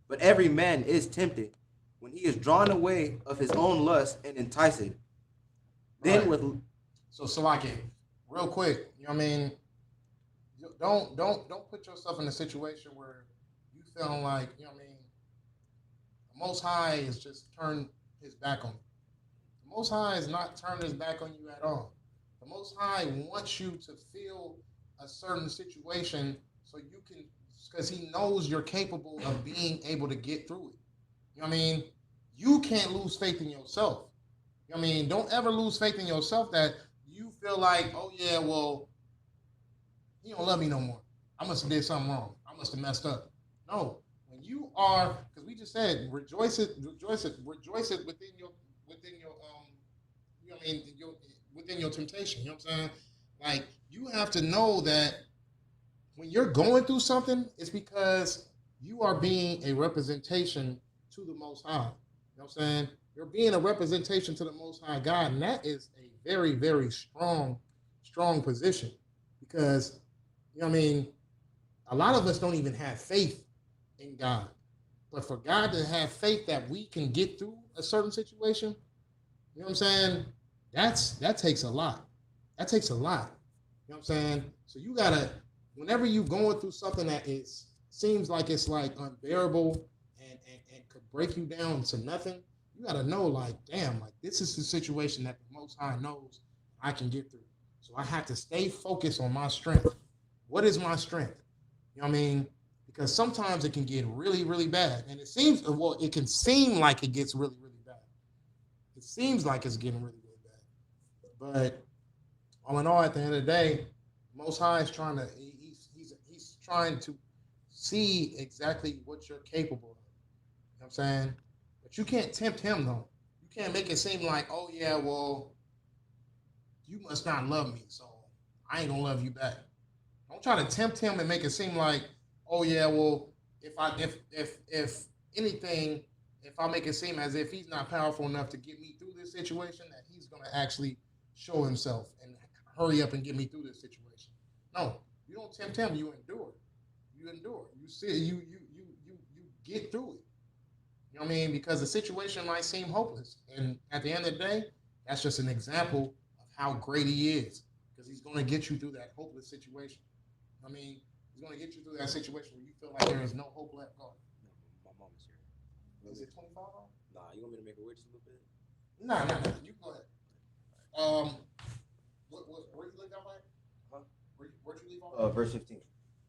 but every man is tempted when he is drawn away of his own lust and enticed. Then Right. with So Salaki, real quick, you know what I mean? Don't put yourself in a situation where you feeling like, you know what I mean, the Most High is just turned his back on you. The Most High is not turned his back on you at all. The Most High wants you to feel a certain situation so you can, because he knows you're capable of being able to get through it. You know what I mean? You can't lose faith in yourself. You know what I mean? Don't ever lose faith in yourself that you feel like, oh yeah, well, he don't love me no more. I must have did something wrong. I must have messed up. No, when you are, because we just said, rejoice it within your you know what I mean, within your temptation. You know what I'm saying? Like you have to know that when you're going through something, it's because you are being a representation to the Most High. You know what I'm saying? You're being a representation to the Most High God, and that is a very, very strong position because you know what I mean. A lot of us don't even have faith in God, but for God to have faith that we can get through a certain situation, you know what I'm saying? That takes a lot. That takes a lot. You know what I'm saying? So you gotta, whenever you going through something that is seems like it's like unbearable and could break you down to nothing, you gotta know like, damn, like this is the situation that the Most High knows I can get through. So I have to stay focused on my strength. What is my strength? You know what I mean? Because sometimes it can get really, really bad. And it seems, well, it can seem like it gets really, really bad. It seems like it's getting really, really bad. But all in all, at the end of the day, Most High is trying to, he's trying to see exactly what you're capable of. You know what I'm saying? But you can't tempt him, though. You can't make it seem like, oh, yeah, well, you must not love me, so I ain't going to love you back. Don't try to tempt him and make it seem like, oh yeah, well, if anything, if I make it seem as if he's not powerful enough to get me through this situation, that he's gonna actually show himself and hurry up and get me through this situation. No, you don't tempt him. You endure. You endure. You see. You get through it. You know what I mean? Because the situation might seem hopeless, and at the end of the day, that's just an example of how great he is, because he's going to get you through that hopeless situation. I mean, he's going to get you through that situation where you feel like there is no hope left. Go. my mom is here. Is it 25 on? Nah, you want me to make her wait just a little bit? No. You go ahead. Where you leave off at? Huh? Where'd you leave off at? Verse 15.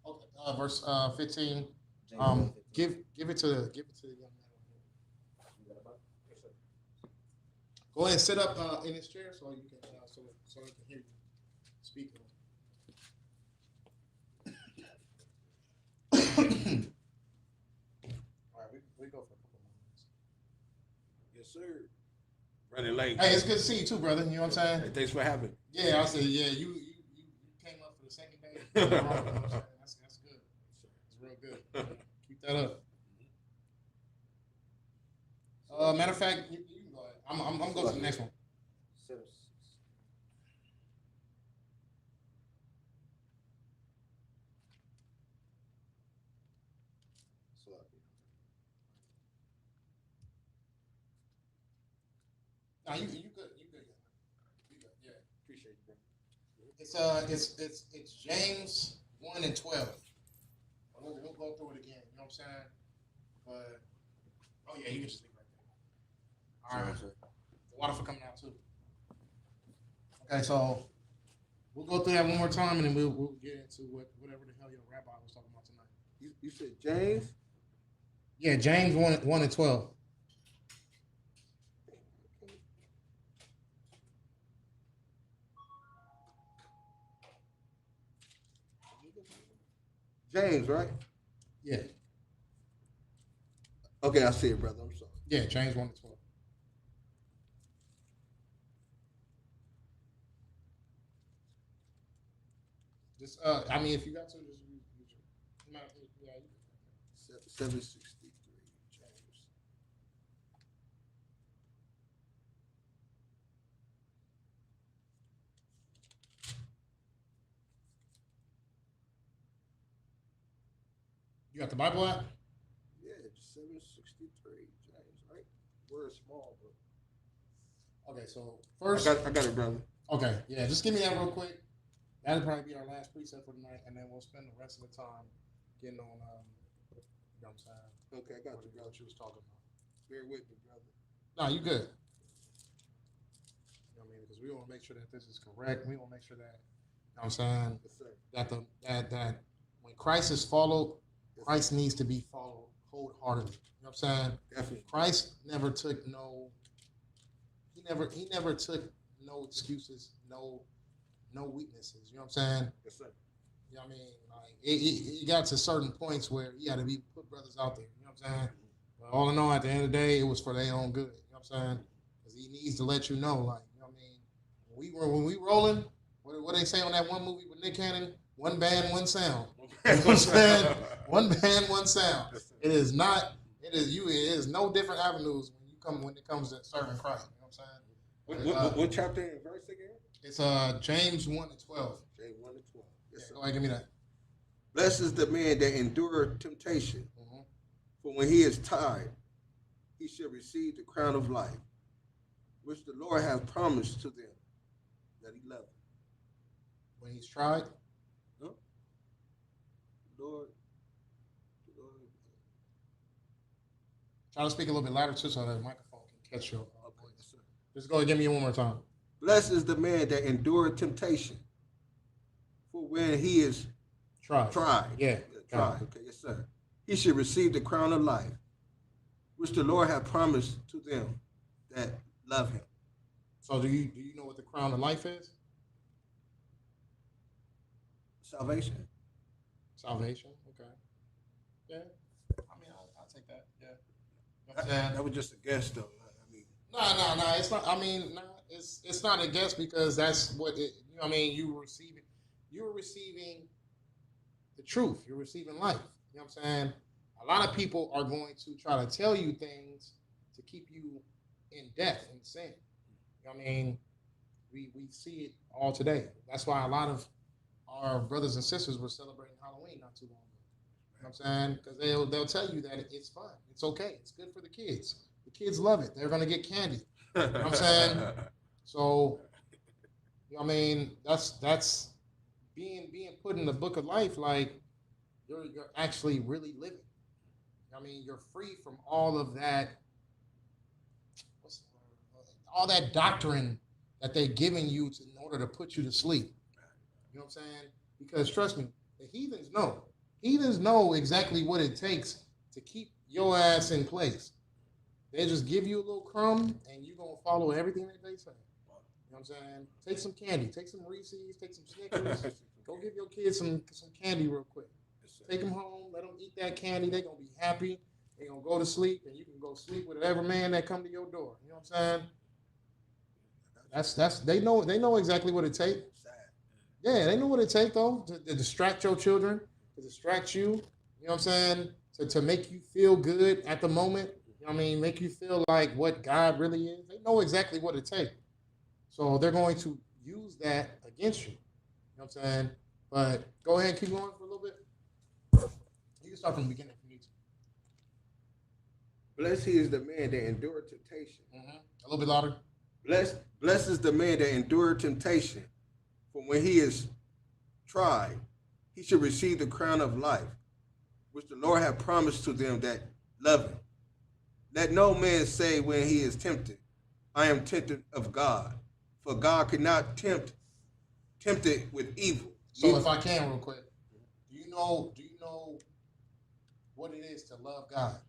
Okay, verse 15. James 1:15. Give it to the young man. Go ahead and sit up in his chair so you can so he can hear you speak. All right, we go for a couple more minutes. Yes, sir. Running late. Hey, it's good to see you too, brother. You know what I'm saying? Hey, thanks for having me. Yeah, I said, yeah, you came up for the second day. You know what I'm saying? That's good. It's real good. Keep that up. Matter of fact, you can go ahead. I'm going to go to the next one. Nah, you good. You good. You good. Yeah, appreciate you, bro. It's James 1:12. We'll go through it again. You know what I'm saying? But oh yeah, you can just leave right there. All right. The water for coming out too. Okay, so we'll go through that one more time, and then we'll get into whatever the hell your rabbi was talking about tonight. You said James? Yeah, James 1:12. James, right? Yeah, Okay, I see it, brother. I'm sorry. yeah, James 1:12. Just I mean, if you got to, just use your. Yeah, 763, James. you got the Bible app? Yeah, 763, James, right? Word small, but Okay, so first, I got it, brother. okay, yeah, just give me that real quick. That'll probably be our last precept for tonight, and then we'll spend the rest of the time getting on, you know what I'm saying? Okay, I got you, brother. What you was talking about. Bear with me, brother. No, you good. You know what I mean? Because we want to make sure that this is correct. We want to make sure that, you know what I'm saying, Yes, sir. that when Christ is followed, Christ needs to be followed wholeheartedly. You know what I'm saying? Definitely. Christ never took no, he never took no excuses, no weaknesses. You know what I'm saying? Yes, sir. You know what I mean? Like it got to certain points where he had to be put brothers out there. You know what I'm saying? But all in all, at the end of the day, it was for their own good. You know what I'm saying? Because he needs to let you know, like, you know what I mean? When we rolling, what they say on that one movie with Nick Cannon? One band, one sound. You know what I'm saying? One band, one sound. It is not. It is no different avenues when it comes to serving Christ. You know what I'm saying? What chapter and verse again? It's James 1:12. James 1:12. Yes, sir. Go ahead, give me that. Blessed is the man that endureth temptation, Mm-hmm. for when he is tired, he shall receive the crown of life, which the Lord hath promised to them that he loveth. When he's tried, No? Lord. try to speak a little bit louder too, so that the microphone can catch your Okay, voice. yes, sir. Just go and give me it one more time. Blessed is the man that endureth temptation, for when he is tried. Yeah. Tried. Okay, yes, sir. He should receive the crown of life, which the Lord hath promised to them that love him. So do you know what the crown of life is? Salvation. Salvation. Okay. Yeah. I mean, I'll take that. Yeah. You know what I'm saying? That was just a guess, though. I mean, No. It's not. I mean, no. It's not a guess because that's what it. You know what I mean? You're receiving the truth. You're receiving life. You know what I'm saying? A lot of people are going to try to tell you things to keep you in death and sin. You know what I mean? We see it all today. That's why a lot of our brothers and sisters were celebrating Halloween not too long ago. You know what I'm saying? Because they'll tell you that it's fun. It's okay. It's good for the kids. The kids love it. They're gonna get candy. You know what I'm saying? So, you know what I mean? That's being put in the book of life, like you're actually really living. I mean, you're free from all of that. What's the word? All that doctrine that they're giving you in order to put you to sleep. You know what I'm saying? Because trust me, the heathens know. Heathens know exactly what it takes to keep your ass in place. They just give you a little crumb and you're going to follow everything that they say. You know what I'm saying? Take some candy. Take some Reese's. Take some Snickers. Go give your kids some candy real quick. Take them home. Let them eat that candy. They're going to be happy. They're going to go to sleep, and you can go sleep with whatever man that come to your door. You know what I'm saying? They know exactly what it takes. Yeah, they know what it takes though to distract your children, to distract you. You know what I'm saying? To make you feel good at the moment. You know what I mean? Make you feel like what God really is. They know exactly what it takes. So they're going to use that against you. You know what I'm saying? But go ahead and keep going for a little bit. You can start from the beginning if you need to. Blessed he is the man that endured temptation. A little bit louder. Blessed is the man that endured temptation. For when he is tried, he should receive the crown of life, which the Lord hath promised to them that love him. Let no man say when he is tempted, I am tempted of God. For God cannot tempt it with evil. So if I can real quick, do you know what it is to love God?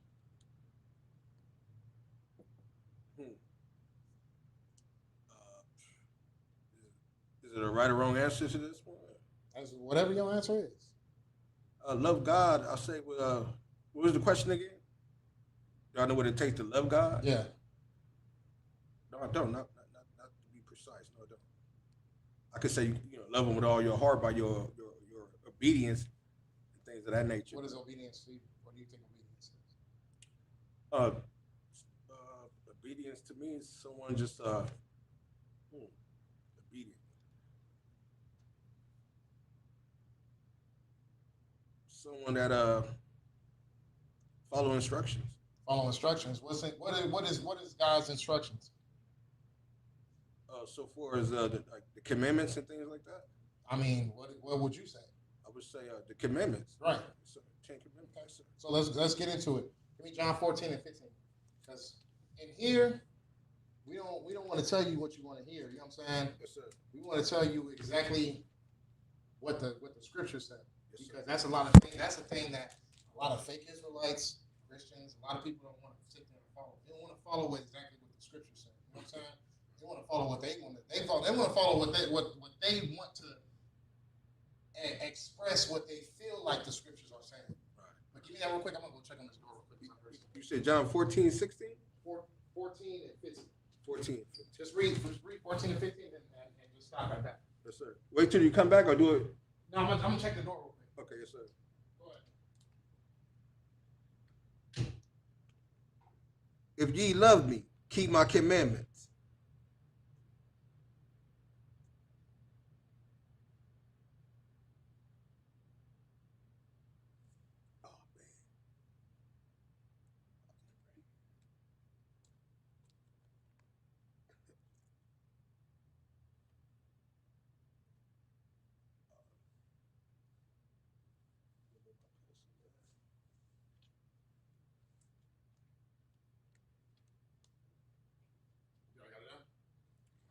Is it a right or wrong answer to this one? That's whatever your answer is. Love God, I say, what was the question again? Do I know what it takes to love God? Yeah. No, I don't. Not to be precise. No, I don't. I could say, love him with all your heart by your obedience and things of that nature. What is obedience to you? What do you think obedience is? Obedience to me is someone just obedient. Someone that follow instructions. Follow instructions. What is God's instructions? So far as the commandments and things like that. I mean, what would you say? I would say the commandments. Right. So, 10 commandments. Okay. So let's get into it. Give me John 14 and 15. Because in here, we don't want to tell you what you want to hear. You know what I'm saying? Yes, sir. We want to tell you exactly what the scripture said. Yes, Because that's the thing that a lot of fake Israelites, Christians, a lot of people don't want to sit there and follow. They don't want to follow exactly what the scripture said. You know what I'm saying? They want to follow what they want to. They want to follow what they want to express what they feel like the scriptures are saying. Right. But give me that real quick. I'm gonna go check on this door real quick. You said John 14, 16? 14 and 15. 14. Just read 14 and 15 and just stop at that. Yes, sir. Wait till you come back or do it. No, I'm gonna check the door real quick. Okay, yes, sir. Go ahead. If ye love me, keep my commandments. Oh, man.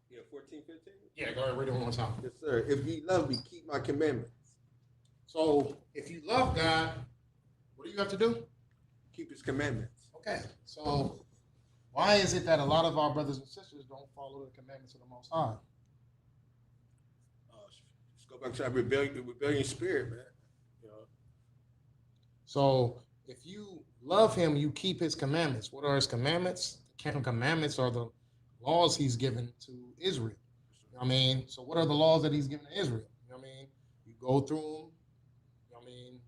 Yeah, 14, 15? Yeah, go ahead. Read it one more time. Yes, sir. If ye love me, keep my commandments. So, if you love God, what do you have to do? Keep his commandments. Okay. So, why is it that a lot of our brothers and sisters don't follow the commandments of the Most High? Just go back to that rebellion spirit, man. You know? So, if you love Him, you keep His commandments. What are His commandments? The 10 commandments are the laws He's given to Israel. You know what I mean? So, what are the laws that He's given to Israel? You know what I mean? You go through them. You know what I mean?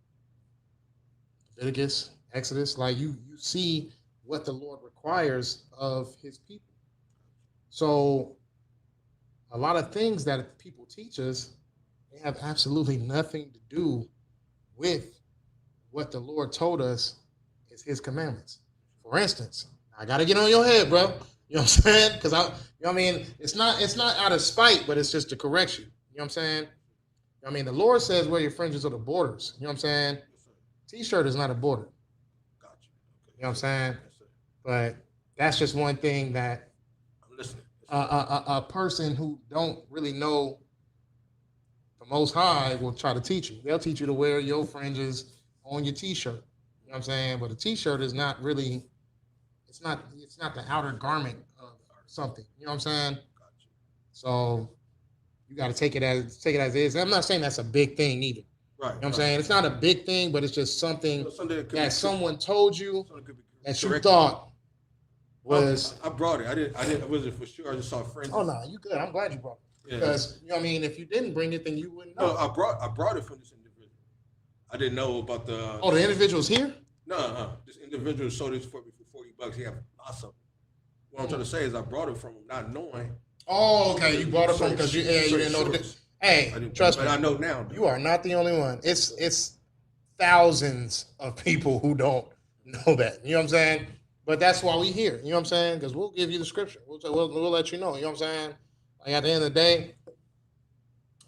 Leviticus, Exodus, like you see what the Lord requires of His people. So, a lot of things that people teach us, they have absolutely nothing to do with what the Lord told us is His commandments. For instance, I got to get on your head, bro. You know what I'm saying? Because you know what I mean? It's not out of spite, but it's just a correction. You know what I'm saying? I mean, the Lord says wear your fringes or the borders. You know what I'm saying? T-shirt is not a border. Gotcha. Okay. You know what I'm saying? Yes, sir. But that's just one thing that I'm listening. a person who don't really know the Most High will try to teach you. They'll teach you to wear your fringes on your T-shirt. You know what I'm saying? But a T-shirt is not really, it's not the outer garment of something. You know what I'm saying? Gotcha. So you got to take it as is. I'm not saying that's a big thing either. Right. You know what I'm saying? It's not a big thing, but it's just something that someone told you that you thought was. I brought it. I wasn't for sure. I just saw friends. Oh no, you good. I'm glad you brought it. Yeah. Because you know what I mean, if you didn't bring it, then you wouldn't know. No, I brought it from this individual. I didn't know about the. Oh, the individual's here? No, this individual sold this for me for $40. He had lots of. What I'm trying to say is I brought it from him, not knowing. Oh, okay. You bought it from because you didn't know. Hey, trust me. But I know now. You are not the only one. It's thousands of people who don't know that. You know what I'm saying? But that's why we here. You know what I'm saying? Because we'll give you the scripture. We'll let you know. You know what I'm saying? Like at the end of the day,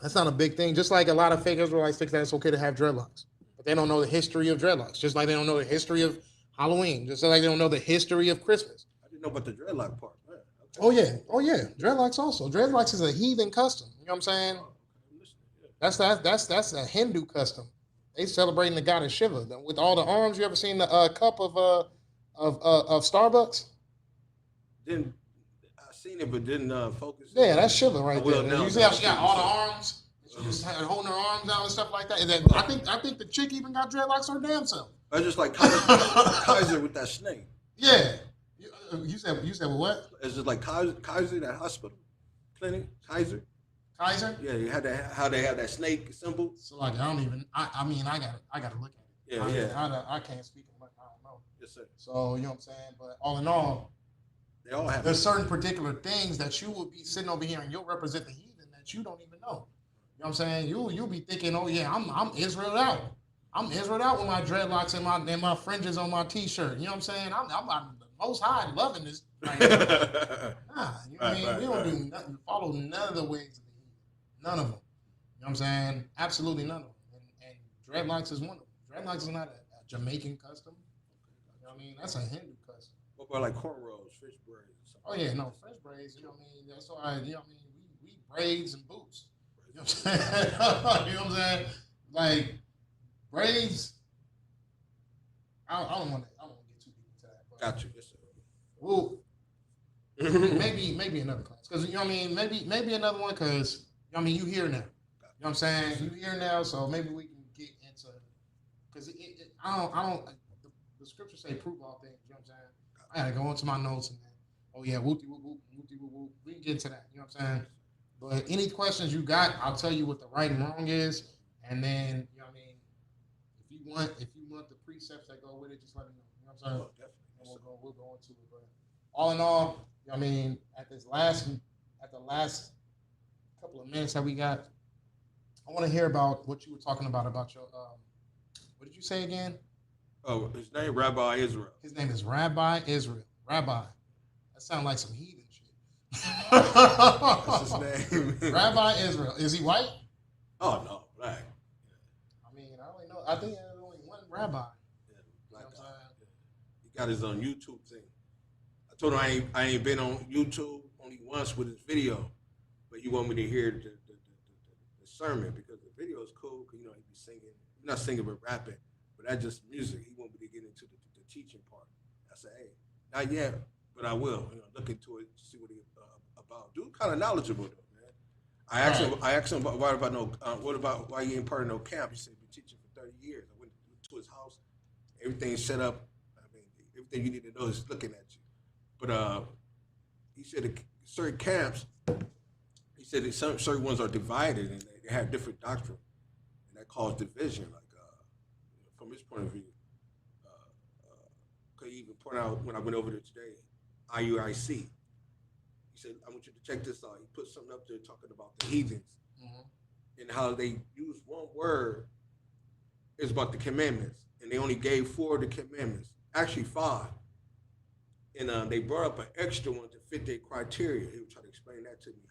that's not a big thing. Just like a lot of fake Israelites think that it's okay to have dreadlocks, but they don't know the history of dreadlocks. Just like they don't know the history of Halloween. Just like they don't know the history of Christmas. I didn't know about the dreadlock part. Man. Okay. Oh yeah. Dreadlocks also. Dreadlocks is a heathen custom. You know what I'm saying? That's a Hindu custom. They celebrating the goddess Shiva with all the arms. You ever seen the cup of Starbucks? Didn't I seen it, but didn't focus. Yeah, that's Shiva right there. Now, You see how she got all the arms? She just holding her arms out and stuff like that. And then I think the chick even got dreadlocks her damn self. That's just like Kaiser with that snake. Yeah. You said what? It's just like Kaiser, that hospital clinic, Kaiser. Kaiser? Yeah, you had that. How they have that snake symbol. So like I don't even. I mean I gotta look at it. I can't speak on it. I don't know. Yes, sir. So you know what I'm saying. But all in all, they all have. There's certain particular things that you will be sitting over here and you'll represent the heathen that you don't even know. You know what I'm saying? You'll be thinking, oh yeah, I'm Israel out. I'm Israel out with my dreadlocks and my fringes on my t-shirt. You know what I'm saying? I'm the most high loving this right now. Nah, you know what I mean? We don't do nothing, follow none of the ways of the heathen. None of them. You know what I'm saying? Absolutely none of them. And dreadlocks is one of them. Dreadlocks is not a Jamaican custom. You know what I mean? That's a Hindu custom. What about like cornrows, French braids? Oh yeah, no, French braids, you know what I mean? That's why, you know what I mean? We braids and boots. You know what I'm saying? You know what I'm saying? Like braids, I don't want to get too deep into that. But Got you. Yes, sir. Well, maybe another class. Because you know what I mean? Maybe another one because you know what I mean, you here now. You know what I'm saying? You here now, so maybe we can get into because I don't the scriptures say prove all things, you know what I'm saying? I gotta go into my notes and then, oh yeah, whoopty whoop whoop, whoopty whoop whoop. We can get into that, you know what I'm saying? But any questions you got, I'll tell you what the right and wrong is, and then you know what I mean. If you want the precepts that go with it, just let me know. You know what I'm saying? Oh, definitely. And we'll go into it. But all in all, you know what I mean, at the last couple of minutes that we got, I want to hear about what you were talking about your what did you say again? Oh, his name Rabbi Israel. His name is Rabbi Israel. Rabbi. That sounds like some heathen shit. That's his name. Rabbi Israel. Is he white? Oh no, black. I mean, I only know. I think there's only one rabbi. Yeah, black guy. Yeah. He got his own YouTube thing. I told him I ain't been on YouTube only once with his video, but you want me to hear the sermon because the video is cool. Cause, you know, he be singing, not singing but rapping, but that's just music. He want me to get into the teaching part. I said, hey, not yet, but I will. You know, look into it to see what he about. Dude, kind of knowledgeable though, man. I asked him what about why you ain't part of no camp? He said been teaching for 30 years. I went to his house, everything's set up. I mean, everything you need to know is looking at you. But he said certain camps. He said that certain ones are divided and they have different doctrine, and that caused division. Like from his point of view, could even point out when I went over there today, IUIC. He said, "I want you to check this out." He put something up there talking about the heathens and how they use one word. It's about the commandments, and they only gave 4 of the commandments, actually 5. And they brought up an extra one to fit their criteria. He was trying to explain that to me.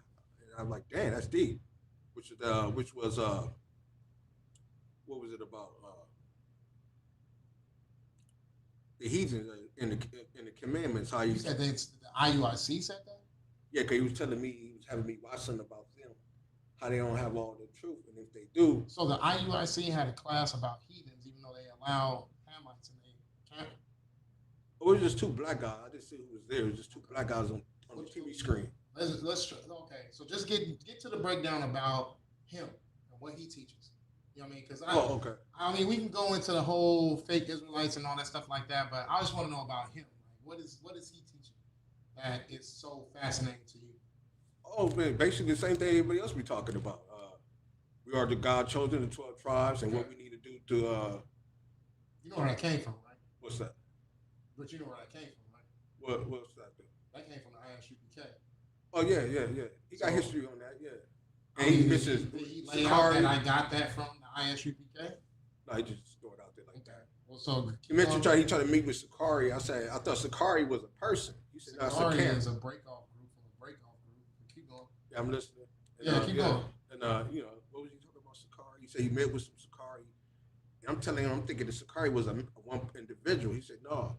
I'm like, damn, that's deep. Which was what was it about? The heathens in the commandments. How you said the IUIC said that? Yeah, because he was telling me, he was having me watch something about them, how they don't have all the truth, and if they do. So the IUIC had a class about heathens, even though they allow Hamites in their camp. It was just 2 black guys. I didn't see who was there. It was just 2 black guys on the TV screen. Let's okay. So just get to the breakdown about him and what he teaches. You know what I mean? Because okay. I mean, we can go into the whole fake Israelites and all that stuff like that, but I just want to know about him. Like, what is he teaching that is so fascinating to you? Oh man, basically the same thing everybody else be talking about. We are the God chosen, the 12 tribes, and what we need to do to. You know where that came from, right? What's that? But you know where that came from, right? What's that? That came from the ISUPK. Oh yeah. He got history on that, yeah. And he misses. Did he lay out that I got that from the ISUPK? No, he just threw it out there like that. Well, so He mentioned he tried to meet with Sakari. I said, I thought Sakari was a person. He said, no, it's a Sakari camp. is a breakoff group from a breakoff group. Keep going. Yeah, I'm listening. And, Yeah, keep going. And you know, what was he talking about Sakari? He said he met with some Sakari. And I'm telling him, I'm thinking that Sakari was a one individual. He said, no,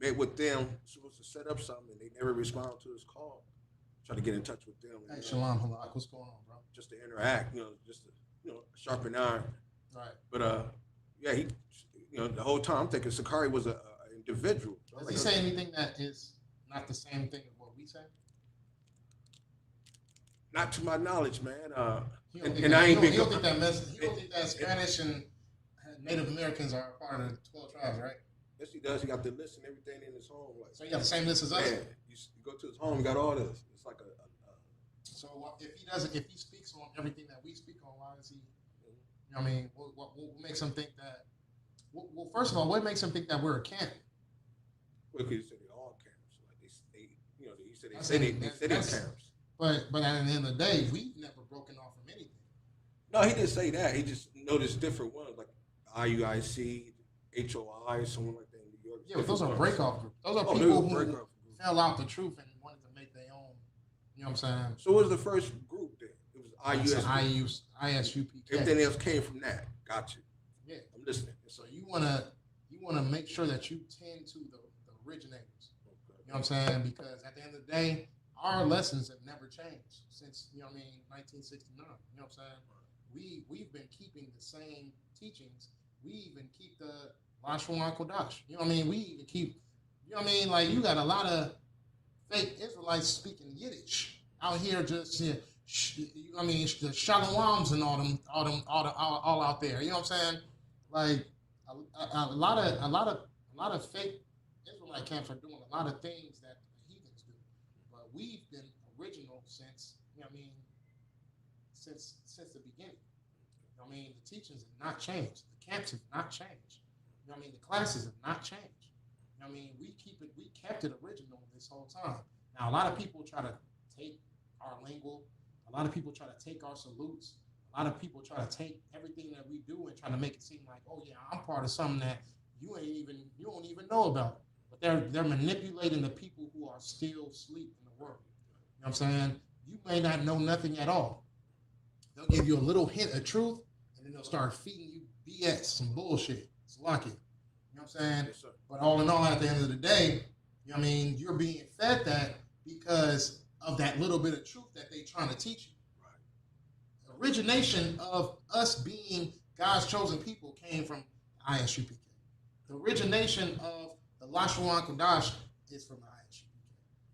met with them, supposed to set up something, and they never responded to his call. Try to get in touch with them. Hey, Shalom Halak, what's going on, bro? Just to interact, just to, sharpen iron. Right. But yeah, he, the whole time I'm thinking Sakari was a individual. Does he say anything that is not the same thing as what we say? Not to my knowledge, man. He don't And I ain't been. He don't think that Spanish and Native Americans are part of the 12 tribes, right? Yes, he does. He got the list and everything in his home. Like, so he got the same list as us. Yeah, you go to his home, he got all this. It's like a So if he speaks on everything that we speak on, why is he? You know what I mean, what makes him think that? Well, first of all, what makes him think that we're a camp? Well, because he said they all camps. Like he said they camps. But at the end of the day, we've never broken off from anything. No, he didn't say that. He just noticed different ones, like IUIC, HOI, someone like that in New York. Yeah, but those are breakoff groups. Those are people who fell out the truth and wanted to make their own. You know what I'm saying? So what was the first group then? It was ISUPK. Everything else came from that. Got you. Yeah, I'm listening. So you wanna make sure that you tend to the originators. Okay. You know what I'm saying? Because at the end of the day, our lessons have never changed since 1969. You know what I'm saying? We've been keeping the same teachings. We even keep the Lashon Kodash. You know what I mean? We even keep. You know what I mean? Like you got a lot of fake Israelites speaking Yiddish out here, just the Shalawams and all out there. You know what I'm saying? Like a lot of fake Israelite camps are doing a lot of things that the heathens do, but we've been original since since the beginning. You know what I mean? The teachings have not changed. The camps have not changed. You know what I mean? The classes have not changed. You know what I mean? We kept it original this whole time. Now a lot of people try to take our lingo. A lot of people try to take our salutes. A lot of people try to take everything that we do and try to make it seem like, oh yeah, I'm part of something that you don't even know about. But they're manipulating the people who are still asleep in the world. You know what I'm saying? You may not know nothing at all. They'll give you a little hint of truth, and then they'll start feeding you BS, some bullshit. It's lucky. You know what I'm saying? Yes, but all in all, at the end of the day, you know what I mean, you're being fed that because of that little bit of truth that they're trying to teach you. Right. The origination of us being God's chosen people came from ISUPK. The origination of the Lashon Kodash is from ISUPK.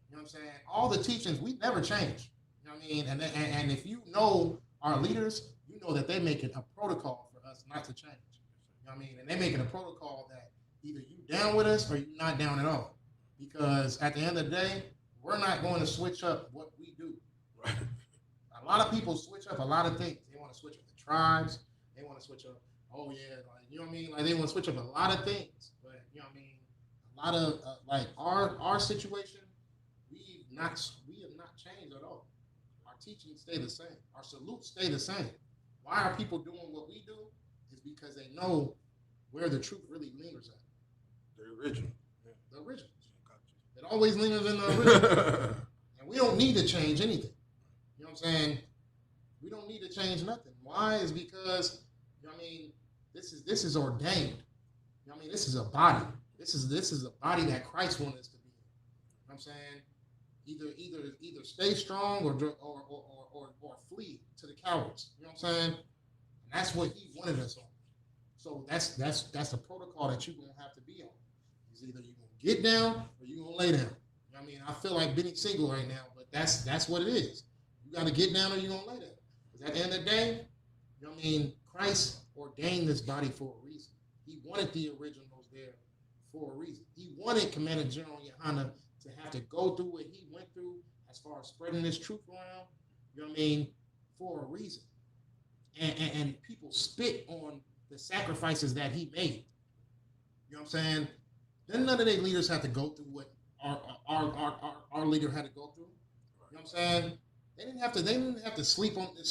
You know what I'm saying? All the teachings, we never change. You know what I mean? And if you know our leaders, you know that they're making a protocol for us not to change. You know what I mean? And they're making a protocol that either you down with us or you're not down at all. Because at the end of the day, we're not going to switch up what we do. Right? A lot of people switch up a lot of things. They want to switch up the tribes. They want to switch up, oh yeah, like, you know what I mean? Like they want to switch up a lot of things. But you know what I mean? A lot of like our situation, we have not changed at all. Our teachings stay the same. Our salutes stay the same. Why are people doing what we do? Is because they know where the truth really lingers at. The original. Yeah. The original. It always lingers in the original. And we don't need to change anything. You know what I'm saying? We don't need to change nothing. Why? Is because, you know what I mean, this is ordained. You know what I mean? This is a body. This is a body that Christ wanted us to be in. You know what I'm saying? Either stay strong or flee to the cowards. You know what I'm saying? And that's what he wanted us on. So that's the protocol that you're gonna have to be on. Is either you're gonna get down or you're gonna lay down. You know what I mean? I feel like Benny Siegel right now, but that's what it is. You gotta get down or you're gonna lay down. Because at the end of the day, you know what I mean, Christ ordained this body for a reason. He wanted the originals there for a reason. He wanted Commander General Yohana to have to go through what he went through as far as spreading this truth around, you know what I mean, for a reason. And people spit on the sacrifices that he made. You know what I'm saying? Then none of their leaders had to go through what our leader had to go through. You know what I'm saying? They didn't have to sleep on the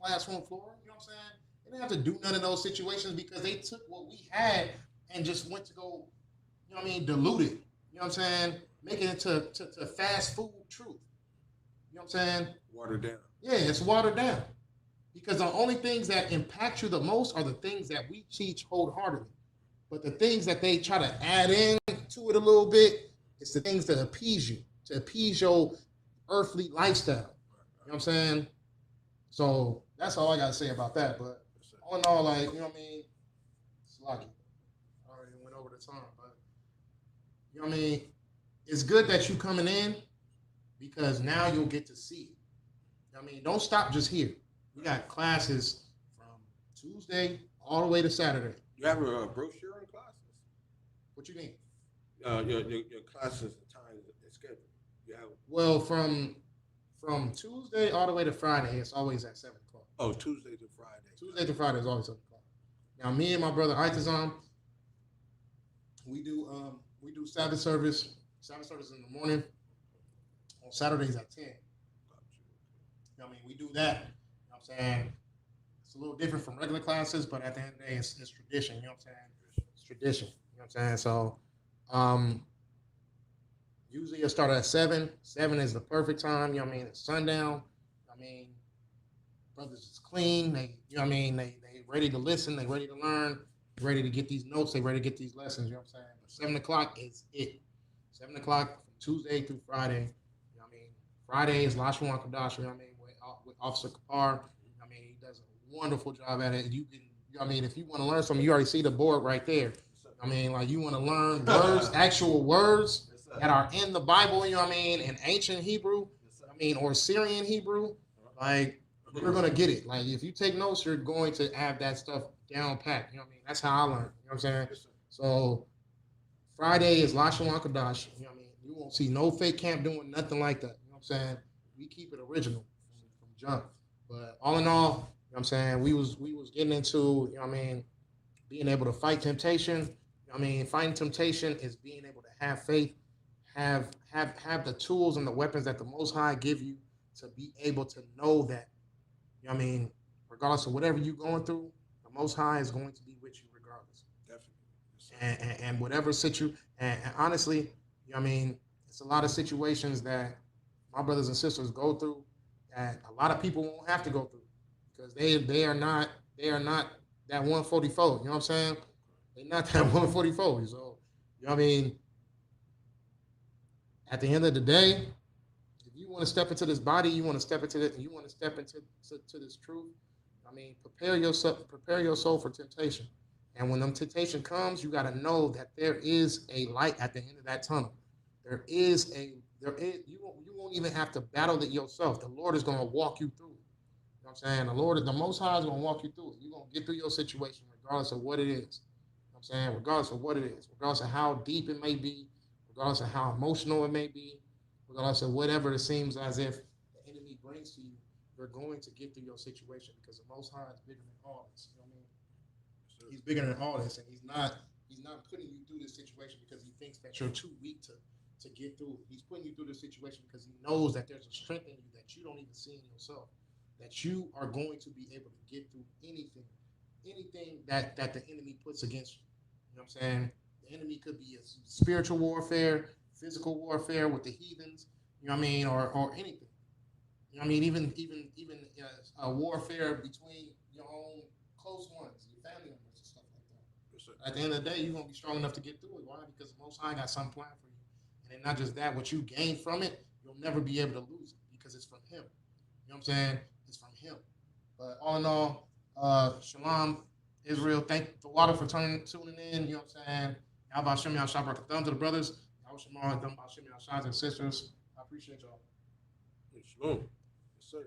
classroom floor. You know what I'm saying? They didn't have to do none of those situations because they took what we had and just went to go, you know what I mean, dilute it. You know what I'm saying? Make it into to fast food truth. You know what I'm saying? Watered down. Yeah, it's watered down. Because the only things that impact you the most are the things that we teach wholeheartedly. But the things that they try to add in to it a little bit, it's the things that appease you, to appease your earthly lifestyle. You know what I'm saying? So that's all I got to say about that. But all in all, like, you know what I mean? It's lucky. I already went over the time. But, you know what I mean? It's good that you coming in because now you'll get to see it. You know what I mean? Don't stop just here. We got classes from Tuesday all the way to Saturday. You have a brochure on classes? What you mean? Your classes and times and schedule. You have Well, from Tuesday all the way to Friday, it's always at 7 o'clock. Oh, Tuesday to Friday. Tuesday to Friday is always 7 o'clock. Now, me and my brother Itazam, we do Sabbath service in the morning. On Saturdays at 10. You know what I mean? We do that. You know what I'm saying? It's a little different from regular classes, but at the end of the day, it's tradition. You know what I'm saying? It's tradition. You know what I'm saying? So, usually it'll start at 7. 7 is the perfect time. You know what I mean? It's sundown. I mean, brothers is clean. They, you know what I mean? They ready to listen. They ready to learn. They ready to get these notes. They ready to get these lessons. You know what I'm saying? But 7 o'clock is it. 7 o'clock from Tuesday through Friday. You know what I mean? Friday is Lashwan Kadash. You know what I mean? With Officer Kapar. I mean, he does a wonderful job at it. You can, you know what I mean? If you want to learn something, you already see the board right there. I mean, like, you want to learn words, actual words that are in the Bible, you know what I mean, in ancient Hebrew, I mean, or Syrian Hebrew, like, you're going to get it. Like, if you take notes, you're going to have that stuff down packed. You know what I mean? That's how I learned. You know what I'm saying? So, Friday is Lashwan Kadash. You know what I mean? You won't see no fake camp doing nothing like that. You know what I'm saying? We keep it original from jump. But all in all, you know what I'm saying, we was getting into, you know what I mean, being able to fight temptation. You know what I mean, fighting temptation is being able to have faith, have the tools and the weapons that the Most High give you to be able to know that, you know what I mean, regardless of whatever you're going through, the Most High is going to be with you regardless. Definitely. And whatever and honestly, you know what I mean, it's a lot of situations that my brothers and sisters go through that a lot of people won't have to go through because they are not that 144. You know what I'm saying? They're not that 144. So, you know what I mean? At the end of the day, if you want to step into this body, you want to step into it, and you want to step into this truth, I mean, prepare your soul for temptation. And when them temptation comes, you got to know that there is a light at the end of that tunnel. You won't even have to battle it yourself. The Lord is going to walk you through it. You know what I'm saying? The Most High is going to walk you through it. You're going to get through your situation regardless of what it is. You know what I'm saying? Regardless of what it is. Regardless of how deep it may be. Regardless of how emotional it may be. Regardless of whatever it seems as if the enemy brings to you. You're going to get through your situation because the Most High is bigger than all this. You know what I mean? He's bigger than all this. And he's not putting you through this situation because he thinks that you're too weak to get through. He's putting you through this situation because he knows that there's a strength in you that you don't even see in yourself. That you are going to be able to get through anything that the enemy puts against you. You know what I'm saying? The enemy could be a spiritual warfare, physical warfare with the heathens, you know what I mean, or anything. You know what I mean? Even a warfare between your own close ones, your family members and stuff like that. Yes, at the end of the day, you're going to be strong enough to get through it. Why? Because the Most High got something planned for you. And then not just that, what you gain from it, you'll never be able to lose it because it's from him. You know what I'm saying? It's from him. But all in all, Shalom, Israel. Thank the water for tuning in. You know what I'm saying? How about Shem Yahshua Thumb to the brothers? How about Shem Yahshua and sisters? I appreciate y'all. Shalom. Yes, sir.